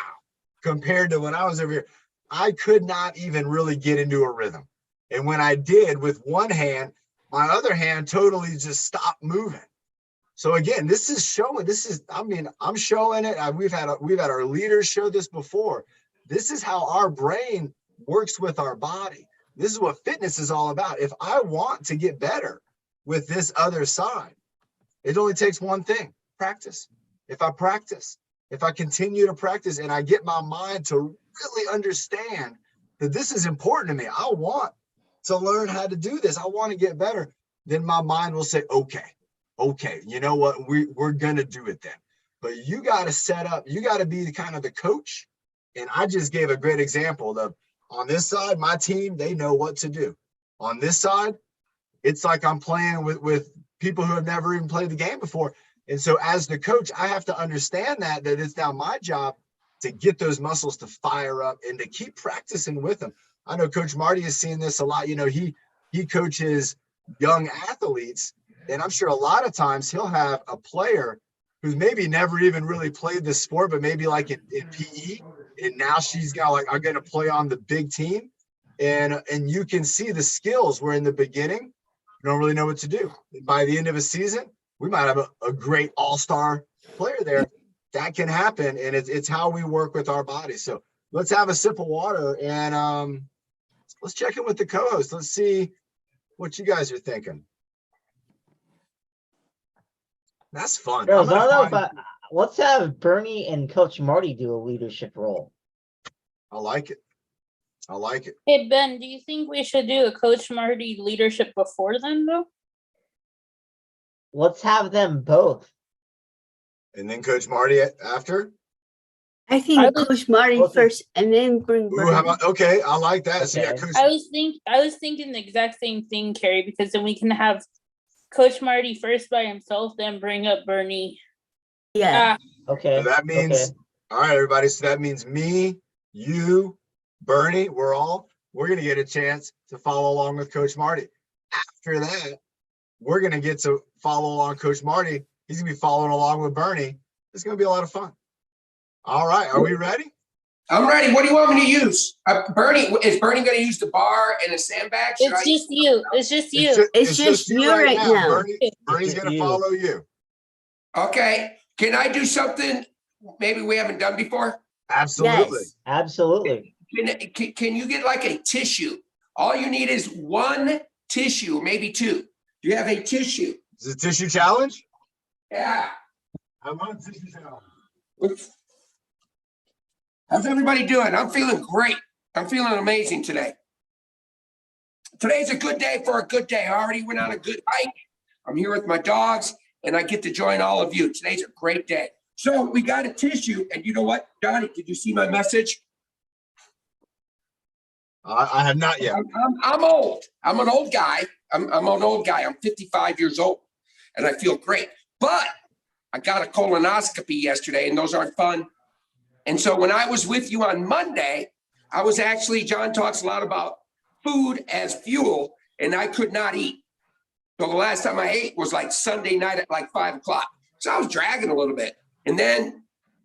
Compared to when I was over here, I could not even really get into a rhythm. And when I did with one hand, my other hand totally just stopped moving. So again, this is showing. I'm showing it. We've had our leaders show this before. This is how our brain works with our body. This is what fitness is all about. If I want to get better with this other side, it only takes one thing: practice. If I continue to practice and I get my mind to really understand that this is important to me, I want to learn how to do this, I want to get better, then my mind will say, okay, you know what, we're gonna do it then. But you got to set up, you got to be the kind of the coach. And I just gave a great example of, on this side, my team, they know what to do. On this side, it's like I'm playing with people who have never even played the game before. And so as the coach, I have to understand that it's now my job to get those muscles to fire up and to keep practicing with them. I know Coach Marty has seen this a lot. You know, he coaches young athletes, And I'm sure a lot of times he'll have a player who's maybe never even really played this sport, but maybe like in PE, and now she's got like, I'm going to play on the big team. And you can see the skills where in the beginning, you don't really know what to do. By the end of a season, we might have a great all-star player there. That can happen. And it's how we work with our bodies. So let's have a sip of water and let's check in with the co-host. Let's see what you guys are thinking. That's fun. Girls, I don't know if let's have Bernie and Coach Marty do a leadership role. I like it. I like it. Hey, Ben, do you think we should do a Coach Marty leadership before then, though? Let's have them both. And then Coach Marty after? I think Coach Marty Okay. first and then bring Ooh, how Bernie. about, okay, I like that. So yeah, Okay. Coach, I was thinking the exact same thing, Carrie, because then we can have Coach Marty first by himself, then bring up Bernie. Yeah. Okay. so that means, okay. all right, everybody. So that means me, you, Bernie, we're going to get a chance to follow along with Coach Marty. After that, we're going to get to follow along Coach Marty. He's going to be following along with Bernie. It's going to be a lot of fun. All right. Are we ready? I'm ready. What do you want me to use? Bernie, is Bernie going to use the bar and a sandbag? Should It's just you. It's just you. It's just you right now. Bernie's going to follow you. Okay. Can I do something maybe we haven't done before? Absolutely. Yes. Absolutely. Can you get like a tissue? All you need is one tissue, maybe two. Do you have a tissue? Is it a tissue challenge? Yeah. I love tissue challenge. How's everybody doing? I'm feeling great. I'm feeling amazing today. Today's a good day for a good day. I already went on a good hike. I'm here with my dogs, and I get to join all of you. Today's a great day. So we got a tissue, and you know what, Johnny, did you see my message? I have not yet. I'm old. I'm an old guy. I'm an old guy. I'm 55 years old, and I feel great. But I got a colonoscopy yesterday, and those aren't fun. And so when I was with you on Monday, I was actually, John talks a lot about food as fuel, and I could not eat. So the last time I ate was like Sunday night at like 5 o'clock. So I was dragging a little bit. And then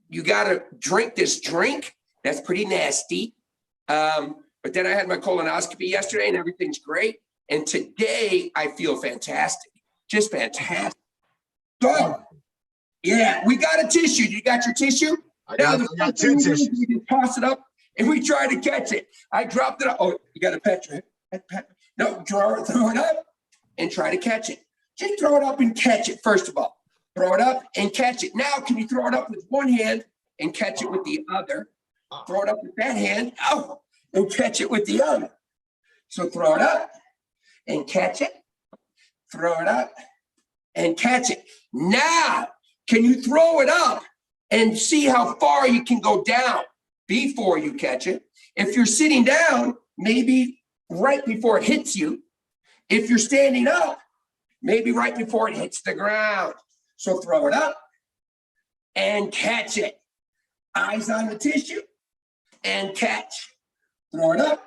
you got to drink this drink. That's pretty nasty. But then I had my colonoscopy yesterday and everything's great. And today I feel fantastic, just fantastic. So, yeah, we got a tissue. You got your tissue? I got two tissues. We just toss it up and we try to catch it. I dropped it up. Oh, you got to pet it. No, throw it up and try to catch it. Just throw it up and catch it, first of all. Throw it up and catch it. Now, can you throw it up with one hand and catch it with the other? Throw it up with that hand, oh, and catch it with the other. So throw it up and catch it. Throw it up and catch it. Now, can you throw it up and see how far you can go down before you catch it? If you're sitting down, maybe right before it hits you. If you're standing up, maybe right before it hits the ground. So throw it up and catch it. Eyes on the tissue and catch. Throw it up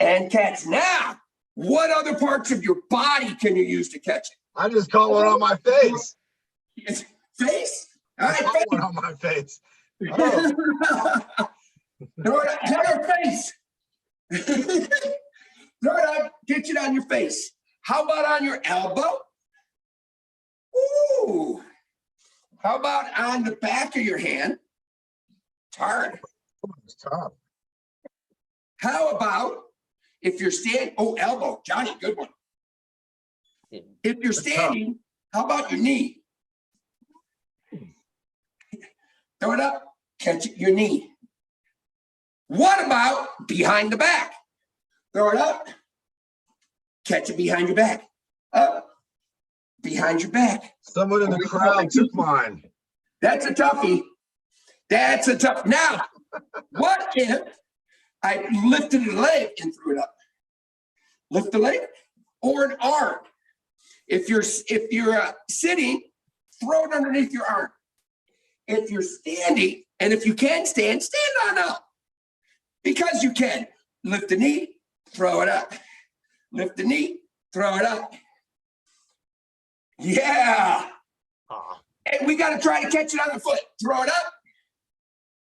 and catch. Now, what other parts of your body can you use to catch it? I just caught one on my face. Face? All I right, caught one on my face. Oh. Throw it up, hit her face. Throw it up, get it on your face. How about on your elbow? Ooh. How about on the back of your hand? It's hard. It's tough. How about if you're standing, oh, elbow, Johnny, good one. If you're standing, how about your knee? Throw it up, catch it, your knee. What about behind the back? Throw it up, catch it behind your back. Up, behind your back. Someone in the crowd took mine. That's a toughie. That's a tough. Now, what if I lifted a leg and threw it up? Lift the leg or an arm. If you're sitting, throw it underneath your arm. If you're standing, and if you can stand on up. Because you can. Lift the knee, throw it up. Lift the knee, throw it up. Yeah. Aw. And we got to try to catch it on the foot. Throw it up.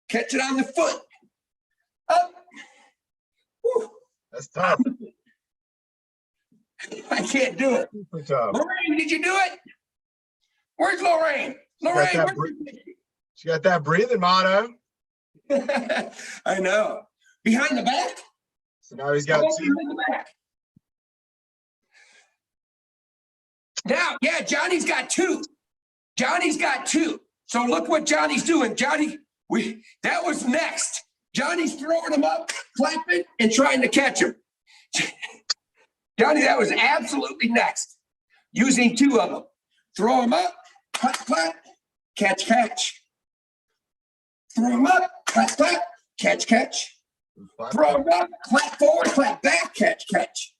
Catch it on the foot. Up. Whew. That's tough. I can't do it. Super tough. Lorraine, did you do it? Where's Lorraine? Lorraine, that where's She got that breathing motto. I know. Behind the back? So now he's got How about two. behind the back? Now, yeah, Johnny's got two. Johnny's got two. So look what Johnny's doing. Johnny, that was next. Johnny's throwing them up, clapping, and trying to catch them. Johnny, that was absolutely next. Using two of them. Throw them up, clap, clap, catch, catch. Throw them up, clap, clap, catch, catch. Throw them up, clap forward, clap back, catch, catch.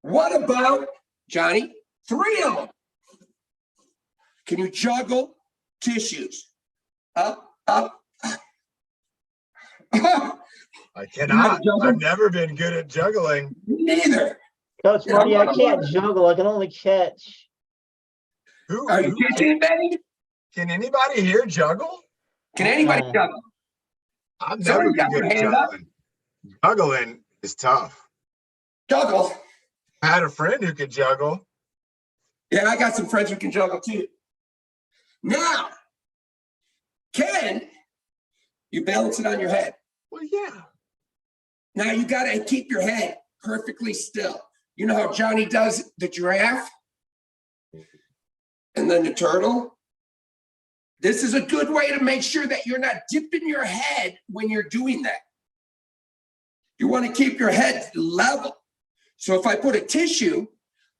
What about, Johnny, three of them? Can you juggle tissues? Up, up. I cannot. I've never been good at juggling. Neither. Coach Marty, I can't juggle. I can only catch. Are you catching, Betty? Can anybody here juggle? Can anybody juggle? I've never been good at juggling. Juggling is tough. Juggle. I had a friend who could juggle. Yeah, I got some friends who can juggle too. Now, Ken, you balance it on your head. Well, yeah. Now you got to keep your head perfectly still. You know how Johnny does the giraffe and then the turtle? This is a good way to make sure that you're not dipping your head when you're doing that. You want to keep your head level. So if I put a tissue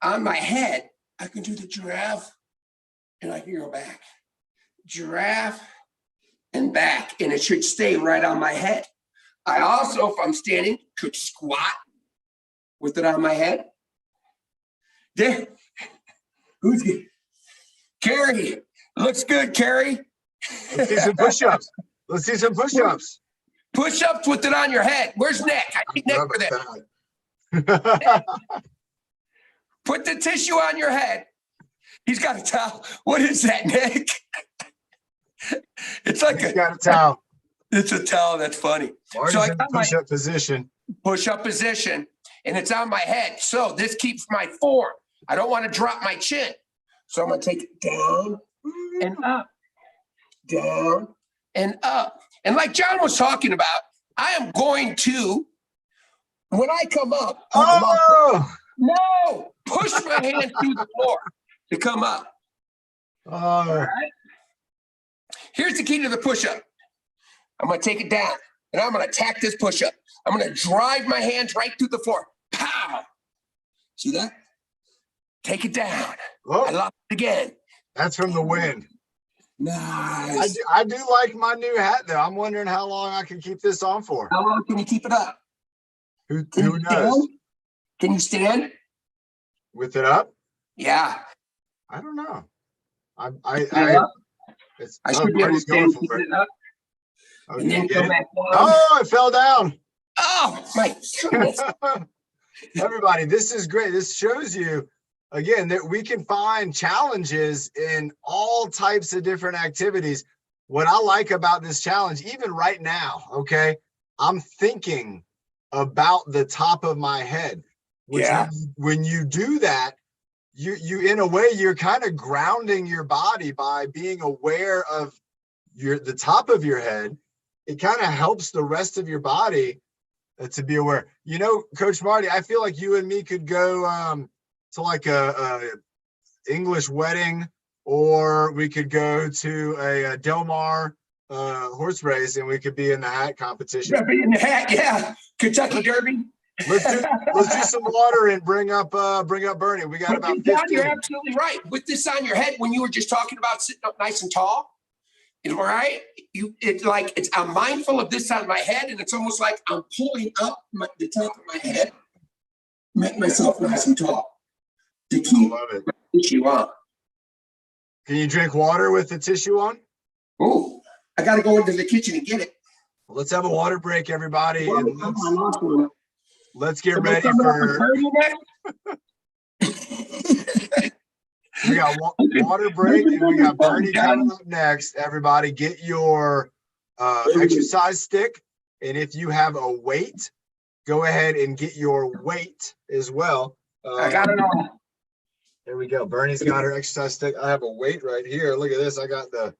on my head, I can do the giraffe and I can go back. Giraffe and back, and it should stay right on my head. I also, if I'm standing, could squat with it on my head. There. Who's good? Carrie. Looks good, Carrie. Let's see some push-ups. Let's see some push-ups. Push-ups with it on your head. Where's Nick? I need Nick for that. Put the tissue on your head. He's got a towel. What is that, Nick? It's like He's got a towel. It's a towel. That's funny. Marty's So I in the got my push-up position. push-up position, and it's on my head. So this keeps my form. I don't want to drop my chin. So I'm going to take it down and up, down and up. And like John was talking about, I am going to, when I come up, no, push my hand through the floor to come up. All right. Here's the key to the push-up. I'm going to take it down, and I'm going to attack this push-up. I'm going to drive my hands right through the floor. Pow! See that? Take it down. Whoa. I lost it again. That's from the wind. Nice. I do like my new hat, though. I'm wondering how long I can keep this on for. How long can you keep it up? Who Can knows? Can you stand? With it up? Yeah. I don't know. I should be able to stand, keep for it. it up. Okay, And then get go it. back down. Oh, it fell down. Oh, my goodness. Everybody, this is great. This shows you, again, that we can find challenges in all types of different activities. What I like about this challenge, even right now, okay, I'm thinking about the top of my head. Which when you do that, you in a way, you're kind of grounding your body by being aware of the top of your head. It kind of helps the rest of your body to be aware. You know, Coach Marty, I feel like you and me could go to like a English wedding, or we could go to a Del Mar horse race, and we could be in the hat competition. Be in the hat, yeah. Kentucky Derby. Let's do some water and bring up Bernie. We got about 15. You're absolutely right. With this on your head, when you were just talking about sitting up nice and tall, right? I'm mindful of this on my head, and it's almost like I'm pulling up the top of my head, make myself nice and tall to keep the tissue on. Can you drink water with the tissue on? Oh, I got to go into the kitchen and get it. Let's have a water break, everybody. And let's get Somebody ready for. We got water break, and we got Bernie coming up next. Everybody, get your exercise stick, and if you have a weight, go ahead and get your weight as well. I got it all. There we go. Bernie's got her exercise stick. I have a weight right here. Look at this. I got the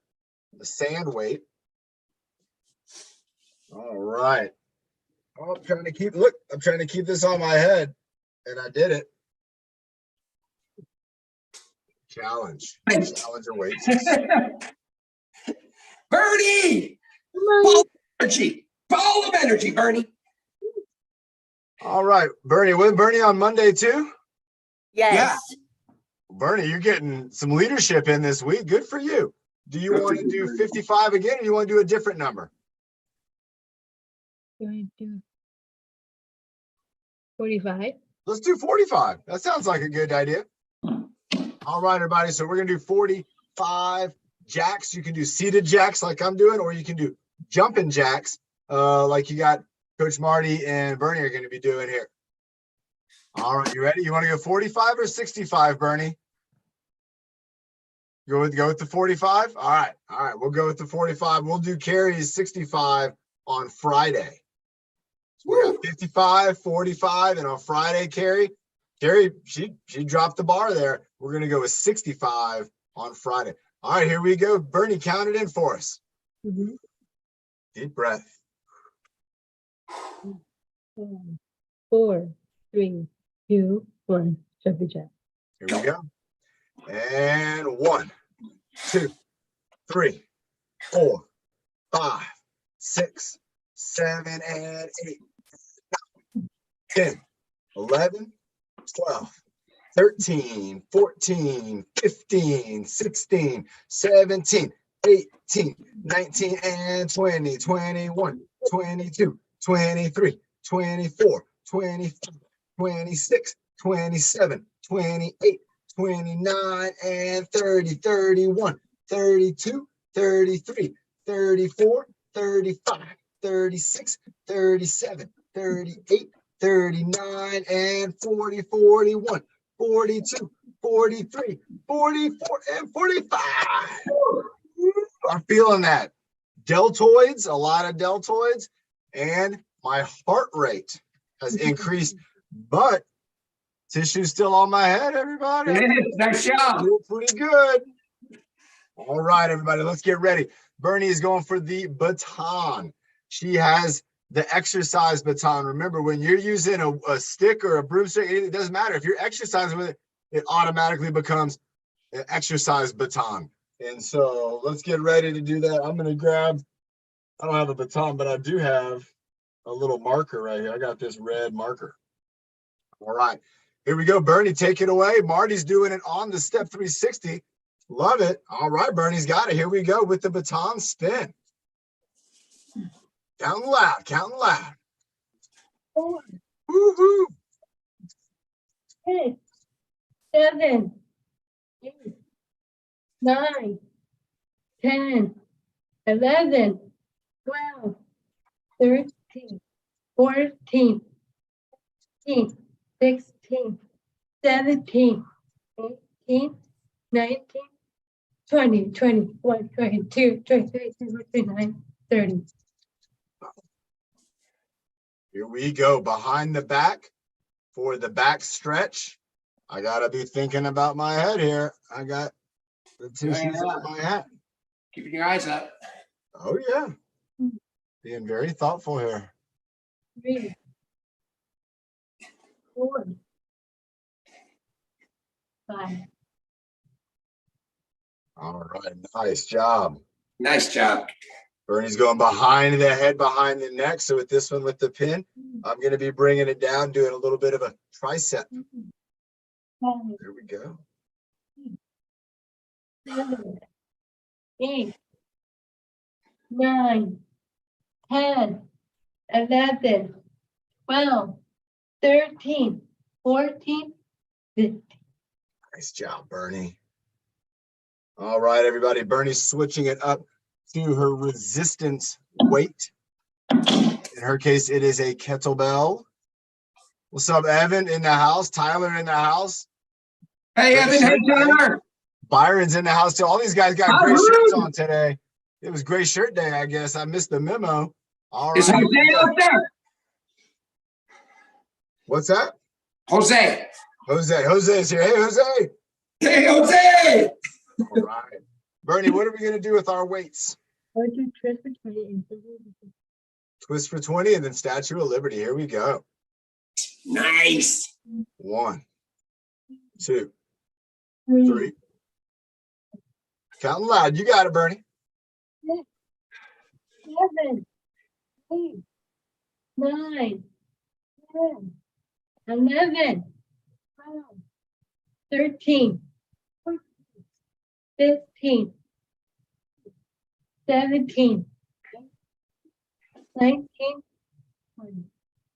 sand weight. All right. Oh, I'm trying to keep this on my head, and I did it. Challenge your weights. Bernie! Ball of energy, Bernie. All right, Bernie. With Bernie on Monday too? Yes. Bernie, you're getting some leadership in this week. Good for you. Do you want to do 55 again, or you want to do a different number? You want to do 45? Let's do 45. That sounds like a good idea. All right, everybody. So we're going to do 45 jacks. You can do seated jacks like I'm doing, or you can do jumping jacks like you got Coach Marty and Bernie are going to be doing here. All right, you ready? You want to go 45 or 65, Bernie? Go with the 45? All right. We'll go with the 45. We'll do Carrie's 65 on Friday. So we got 55, 45, and on Friday, Carrie, she dropped the bar there. We're going to go with 65 on Friday. All right, here we go. Bernie, count it in for us. Mm-hmm. Deep breath. 4, 3, 2, 1. Jumping jack. Here we go. And 1, 2, 3, 4, 5, 6, 7, and 8, 9, 10, 11, 12, 13, 14, 15, 16, 17, 18, 19, and 20, 21, 22, 23, 24, 25, 26, 27, 28, 29, and 30, 31, 32, 33, 34, 35, 36, 37, 38, 39, and 40, 41, 42, 43, 44, and 45. I'm feeling that. Deltoids, a lot of deltoids, and my heart rate has increased, but tissue's still on my head, everybody. Nice job. Doing pretty good. All right, everybody, let's get ready. Bernie is going for the baton. She has the exercise baton. Remember, when you're using a stick or a broomstick, it doesn't matter. If you're exercising with it, it automatically becomes an exercise baton. And so let's get ready to do that. I'm going to grab, I don't have a baton, but I do have a little marker right here. I got this red marker. All right, here we go. Bernie, take it away. Marty's doing it on the step 360. Love it. All right, Bernie's got it. Here we go with the baton spin. Counting loud, counting loud. 4, Woohoo! 6, 7, 8, 9, 10, 11, 12, 13, 14, 15, 16, 17, 18, 19, 20, 21, 22, 23, 24, 29, 30. Here we go. Behind the back for the back stretch. I got to be thinking about my head here. I got the tissues on my head. Keeping your eyes up. Oh, yeah. Being very thoughtful here. 3, 4, 5. All right. Nice job. Nice job. Bernie's going behind the head, behind the neck. So with this one, with the pin, I'm going to be bringing it down, doing a little bit of a tricep. There we go. 7, 8, 9, 10, 11, 12, 13, 14, 15. Nice job, Bernie. All right, everybody. Bernie's switching it up to her resistance weight. In her case, it is a kettlebell. What's up, Evan in the house? Tyler in the house. Hey, Evan. Hey, Tyler. Byron's in the house too. All these guys got gray shirts on today. It was gray shirt day, I guess. I missed the memo. All right. Is Jose out there? What's that? Jose. Jose's here. Hey, Jose. Hey, Jose. All right. Bernie, what are we going to do with our weights? Twist for 20 and then Statue of Liberty. Here we go. Nice. 1, 2, 3. Counting loud. You got it, Bernie. 7, 8, 9, 10, 11, 12, 13, 14, 15, 17, 19, 20.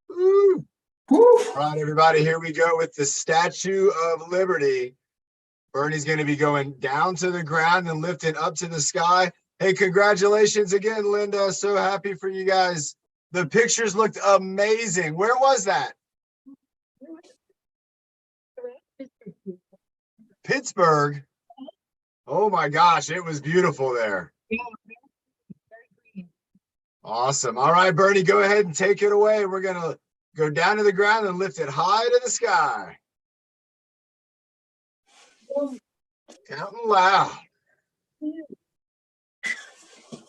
Woo. Woo. All right, everybody, here we go with the Statue of Liberty. Bernie's going to be going down to the ground and lifting up to the sky. Hey, congratulations again, Linda. So happy for you guys. The pictures looked amazing. Where was that? Pittsburgh. Oh my gosh, it was beautiful there. Awesome. All right, Bernie, go ahead and take it away. We're going to go down to the ground and lift it high to the sky. Counting loud. 2, 3,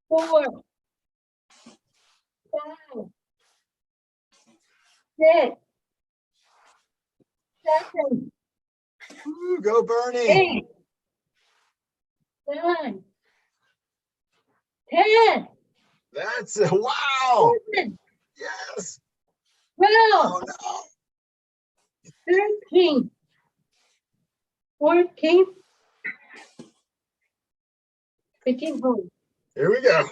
4, 5, 6, 7, Ooh, go Bernie. 8, 9, 10, That's it. Wow. 11, Yes. 12, Oh no. 13, 14, 15, Here we go.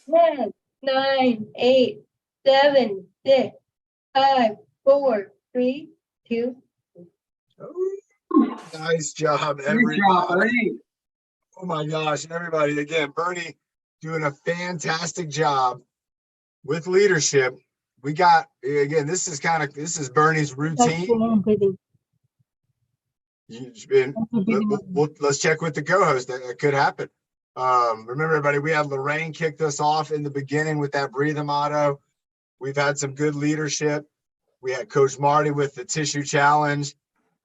10, 9, 8, 7, 6, 5, 4, 3, 2. Ooh, nice job, Good everybody. job, buddy. Oh my gosh, everybody. Again, Bernie doing a fantastic job with leadership. We got, again, this is Bernie's routine. Let's check with the co-host. That could happen. Remember, everybody, we had Lorraine kicked us off in the beginning with that breathe motto. We've had some good leadership. We had Coach Marty with the tissue challenge.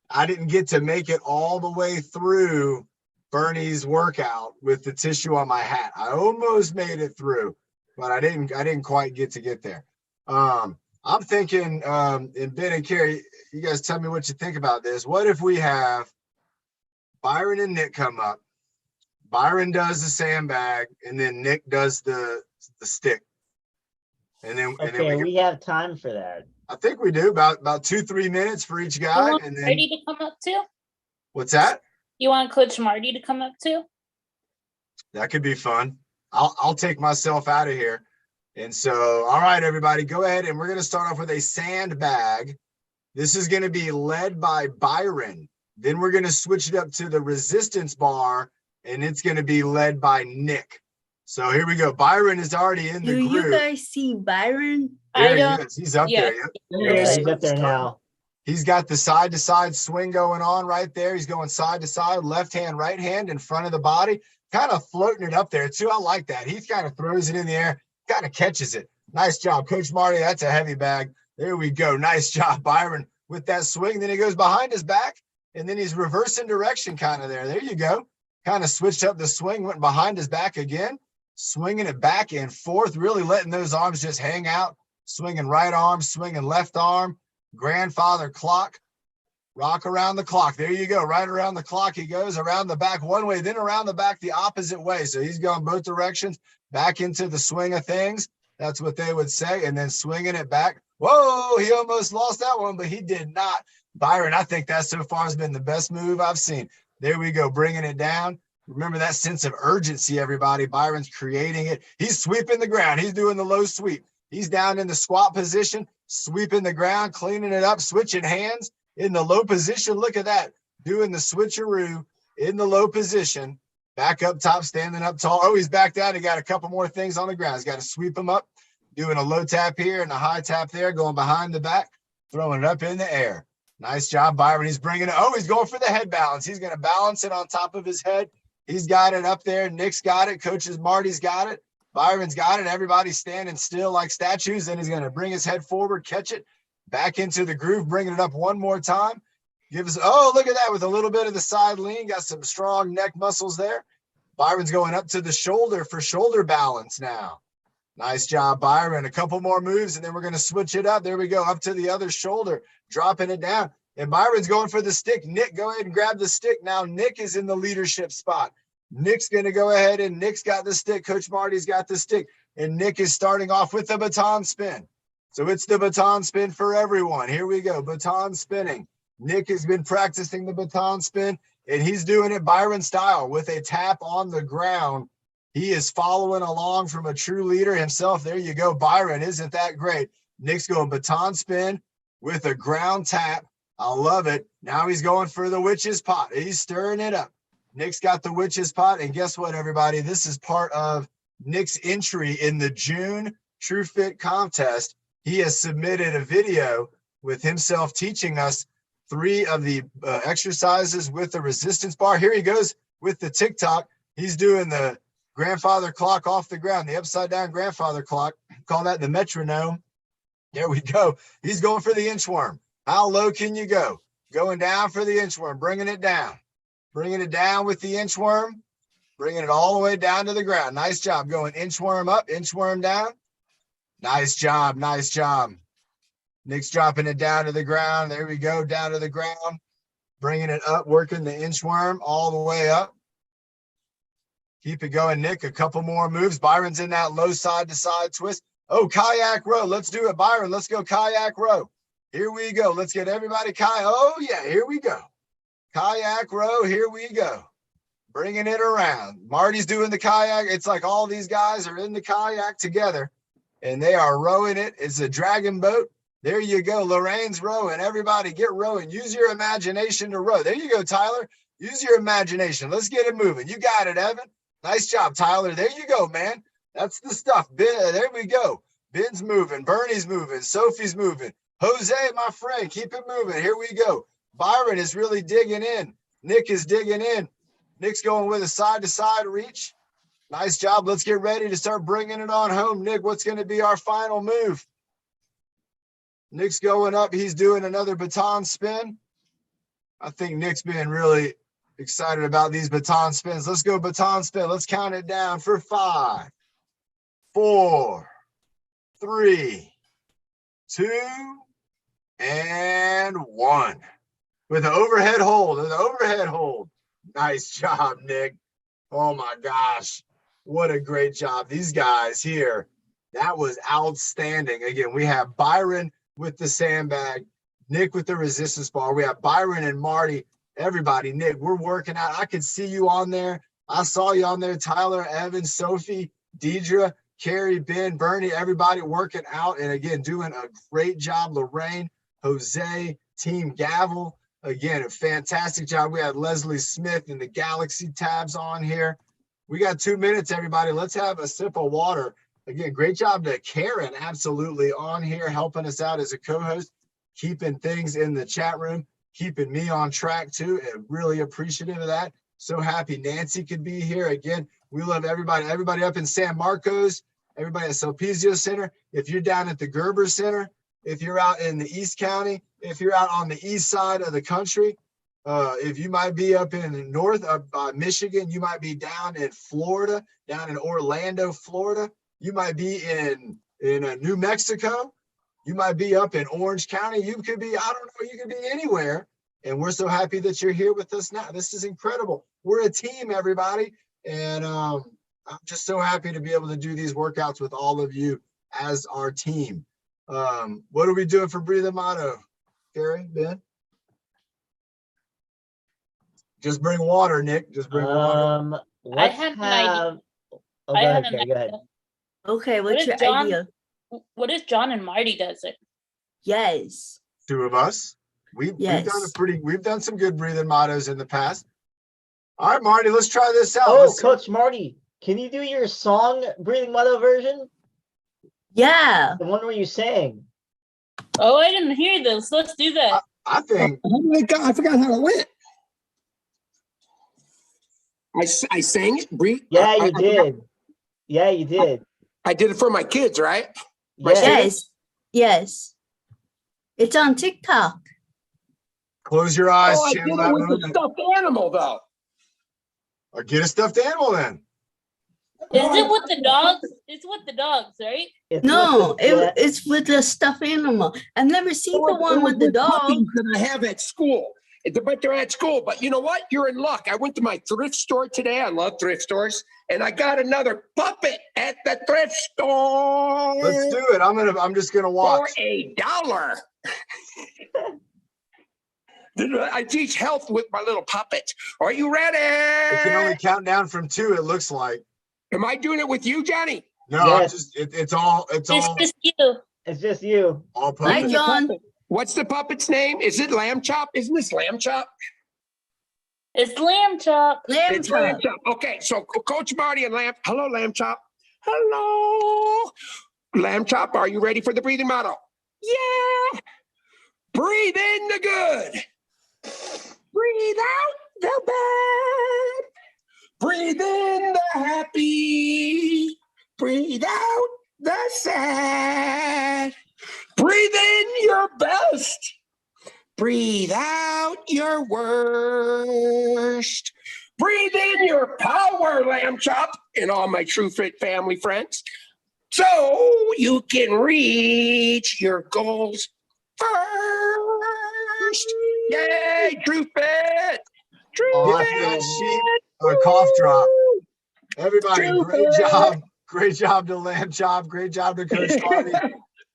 I didn't get to make it all the way through Bernie's workout with the tissue on my hat. I almost made it through, but I didn't quite get there. I'm thinking, and Ben and Carrie, you guys tell me what you think about this. What if we have Byron and Nick come up? Byron does the sandbag, and then Nick does the stick. And then we have time for that. I think we do about 2-3 minutes for each guy. And then Marty to come up too? What's that? You want Coach Marty to come up too? That could be fun. I'll take myself out of here. And so, all right, everybody, go ahead. And we're going to start off with a sandbag. This is going to be led by Byron. Then we're going to switch it up to the resistance bar, and it's going to be led by Nick. So here we go. Byron is already in the Do group. you guys see Byron? There I he don't. is. He's up yeah. there. Yep. Yeah, he's up there now. He's got the side-to-side swing going on right there. He's going side to side, left hand, right hand in front of the body, kind of floating it up there too. I like that. He kind of throws it in the air, kind of catches it. Nice job, Coach Marty. That's a heavy bag. There we go. Nice job, Byron, with that swing. Then he goes behind his back, and then he's reversing direction kind of there. There you go. Kind of switched up the swing, went behind his back again, swinging it back and forth, really letting those arms just hang out, swinging right arm, swinging left arm, grandfather clock, rock around the clock. There you go. Right around the clock. He goes around the back one way, then around the back the opposite way. So he's going both directions, back into the swing of things. That's what they would say. And then swinging it back. Whoa, he almost lost that one, but he did not. Byron, I think that so far has been the best move I've seen. There we go, bringing it down. Remember that sense of urgency, everybody. Byron's creating it. He's sweeping the ground. He's doing the low sweep. He's down in the squat position, sweeping the ground, cleaning it up, switching hands in the low position. Look at that, doing the switcheroo in the low position. Back up top, standing up tall. Oh, he's back down. He got a couple more things on the ground. He's got to sweep them up, doing a low tap here and a high tap there, going behind the back, throwing it up in the air. Nice job, Byron. He's bringing it. Oh, he's going for the head balance. He's going to balance it on top of his head. He's got it up there. Nick's got it. Coaches Marty's got it. Byron's got it. Everybody's standing still like statues. Then he's going to bring his head forward, catch it back into the groove, bringing it up one more time. Give us, oh, look at that with a little bit of the side lean. Got some strong neck muscles there. Byron's going up to the shoulder for shoulder balance now. Nice job, Byron. A couple more moves, and then we're going to switch it up. There we go, up to the other shoulder, dropping it down. And Byron's going for the stick. Nick, go ahead and grab the stick. Now Nick is in the leadership spot. Nick's going to go ahead, and Nick's got the stick. Coach Marty's got the stick. And Nick is starting off with the baton spin. So it's the baton spin for everyone. Here we go, baton spinning. Nick has been practicing the baton spin, and he's doing it Byron style with a tap on the ground. He is following along from a true leader himself. There you go, Byron. Isn't that great? Nick's going baton spin with a ground tap. I love it. Now he's going for the witch's pot. He's stirring it up. Nick's got the witch's pot. And guess what, everybody? This is part of Nick's entry in the June TruFit contest. He has submitted a video with himself teaching us 3 of the exercises with the resistance bar. Here he goes with the TikTok. He's doing the grandfather clock off the ground, the upside down grandfather clock. Call that the metronome. There we go. He's going for the inchworm. How low can you go? Going down for the inchworm, bringing it down. Bringing it down with the inchworm, bringing it all the way down to the ground. Nice job. Going inchworm up, inchworm down. Nice job. Nice job. Nick's dropping it down to the ground. There we go, down to the ground. Bringing it up, working the inchworm all the way up. Keep it going, Nick. A couple more moves. Byron's in that low side to side twist. Oh, kayak row. Let's do it, Byron. Let's go kayak row. Here we go. Let's get everybody kayak. Oh, yeah, here we go. Kayak row. Here we go. Bringing it around. Marty's doing the kayak. It's like all these guys are in the kayak together, and they are rowing it. It's a dragon boat. There you go. Lorraine's rowing. Everybody get rowing. Use your imagination to row. There you go, Tyler. Use your imagination. Let's get it moving. You got it, Evan. Nice job, Tyler. There you go, man. That's the stuff. Ben, there we go. Ben's moving. Bernie's moving. Sophie's moving. Jose, my friend, keep it moving. Here we go. Byron is really digging in. Nick is digging in. Nick's going with a side-to-side reach. Nice job. Let's get ready to start bringing it on home. Nick, what's going to be our final move? Nick's going up. He's doing another baton spin. I think Nick's been really excited about these baton spins. Let's go baton spin. Let's count it down for 5, 4, 3, 2, and 1. With an overhead hold, with an overhead hold. Nice job, Nick. Oh my gosh. What a great job. These guys here, that was outstanding. Again, we have Byron with the sandbag, Nick with the resistance bar. We have Byron and Marty. Everybody, Nick, we're working out. I could see you on there. I saw you on there. Tyler, Evan, Sophie, Deidre, Carrie, Ben, Bernie, everybody working out. And again, doing a great job. Lorraine, Jose, Team Gavel. Again, a fantastic job. We had Leslie Smith and the Galaxy tabs on here. We got 2 minutes, everybody. Let's have a sip of water. Again, great job to Karen, absolutely on here, helping us out as a co-host, keeping things in the chat room, keeping me on track too, and really appreciative of that. So happy Nancy could be here. Again, we love everybody up in San Marcos, everybody at Sulpicio Center. If you're down at the Gerber Center, if you're out in the East County, if you're out on the east side of the country, if you might be up in the north of Michigan, you might be down in Florida, down in Orlando, Florida. You might be in New Mexico. You might be up in Orange County. You could be, I don't know, you could be anywhere. And we're so happy that you're here with us now. This is incredible. We're a team, everybody. And I'm just so happy to be able to do these workouts with all of you as our team. What are we doing for Breathe Motto? Carrie, Ben? Just bring water, Nick. Just bring water. Let's had an have. Oh, go I ahead, had an Carrie, go ahead. Okay, What what's if your John- idea? What if John and Marty does it? Yes. 2 of us. We've Yes. done some good breathing mottos in the past. All right, Marty, let's try this out. Oh, Let's see. Coach Marty, can you do your song breathing motto version? Yeah. The one where you sang. Oh, I didn't hear this. Let's do that. I think I forgot how it went. I sang it. Yeah, you did. Yeah, you did. I did it for my kids, right? My Yes. students? Yes. It's on TikTok. close your eyes, Oh, I did channel it that with the movement, stuffed animal, though. or get a stuffed animal then. Is it with the dogs? It's with the dogs, right? It's No, with the- yeah. it's with a stuffed animal. I've never seen the It one was with the dog. puppies that I have at school. But they're at school. But you know what? You're in luck. I went to my thrift store today. I love thrift stores. And I got another puppet at the thrift store. Let's do it. I'm just gonna watch. For $1. I teach health with my little puppets. Are you ready? It can only count down from 2, it looks like. Am I doing it with you, Johnny? No, I'm Yes. just it's all It's just you. It's just you. all Hi, puppets. John. What's the puppet's name? Is it Lamb Chop? Isn't this Lamb Chop? It's lamb chop. Lamb It's Lamb chop. Chop. Okay, so Coach Marty and Lamb. Hello, Lamb Chop. Hello. Lamb Chop, are you ready for the breathing model? Yeah. Breathe in the good. Breathe out the bad. Breathe in the happy. Breathe out the sad. Breathe in your best. Breathe out your worst. Breathe in your power, Lamb Chop, and all my TruFit family friends, so you can reach your goals first. Yay, TruFit! Off that sheep, a cough drop. Everybody, great job. Great job to Lamb Chop. Great job to Coach Marty.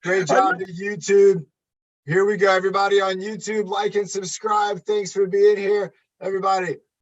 Great job to YouTube. Here we go, everybody on YouTube. Like and subscribe. Thanks for being here, everybody.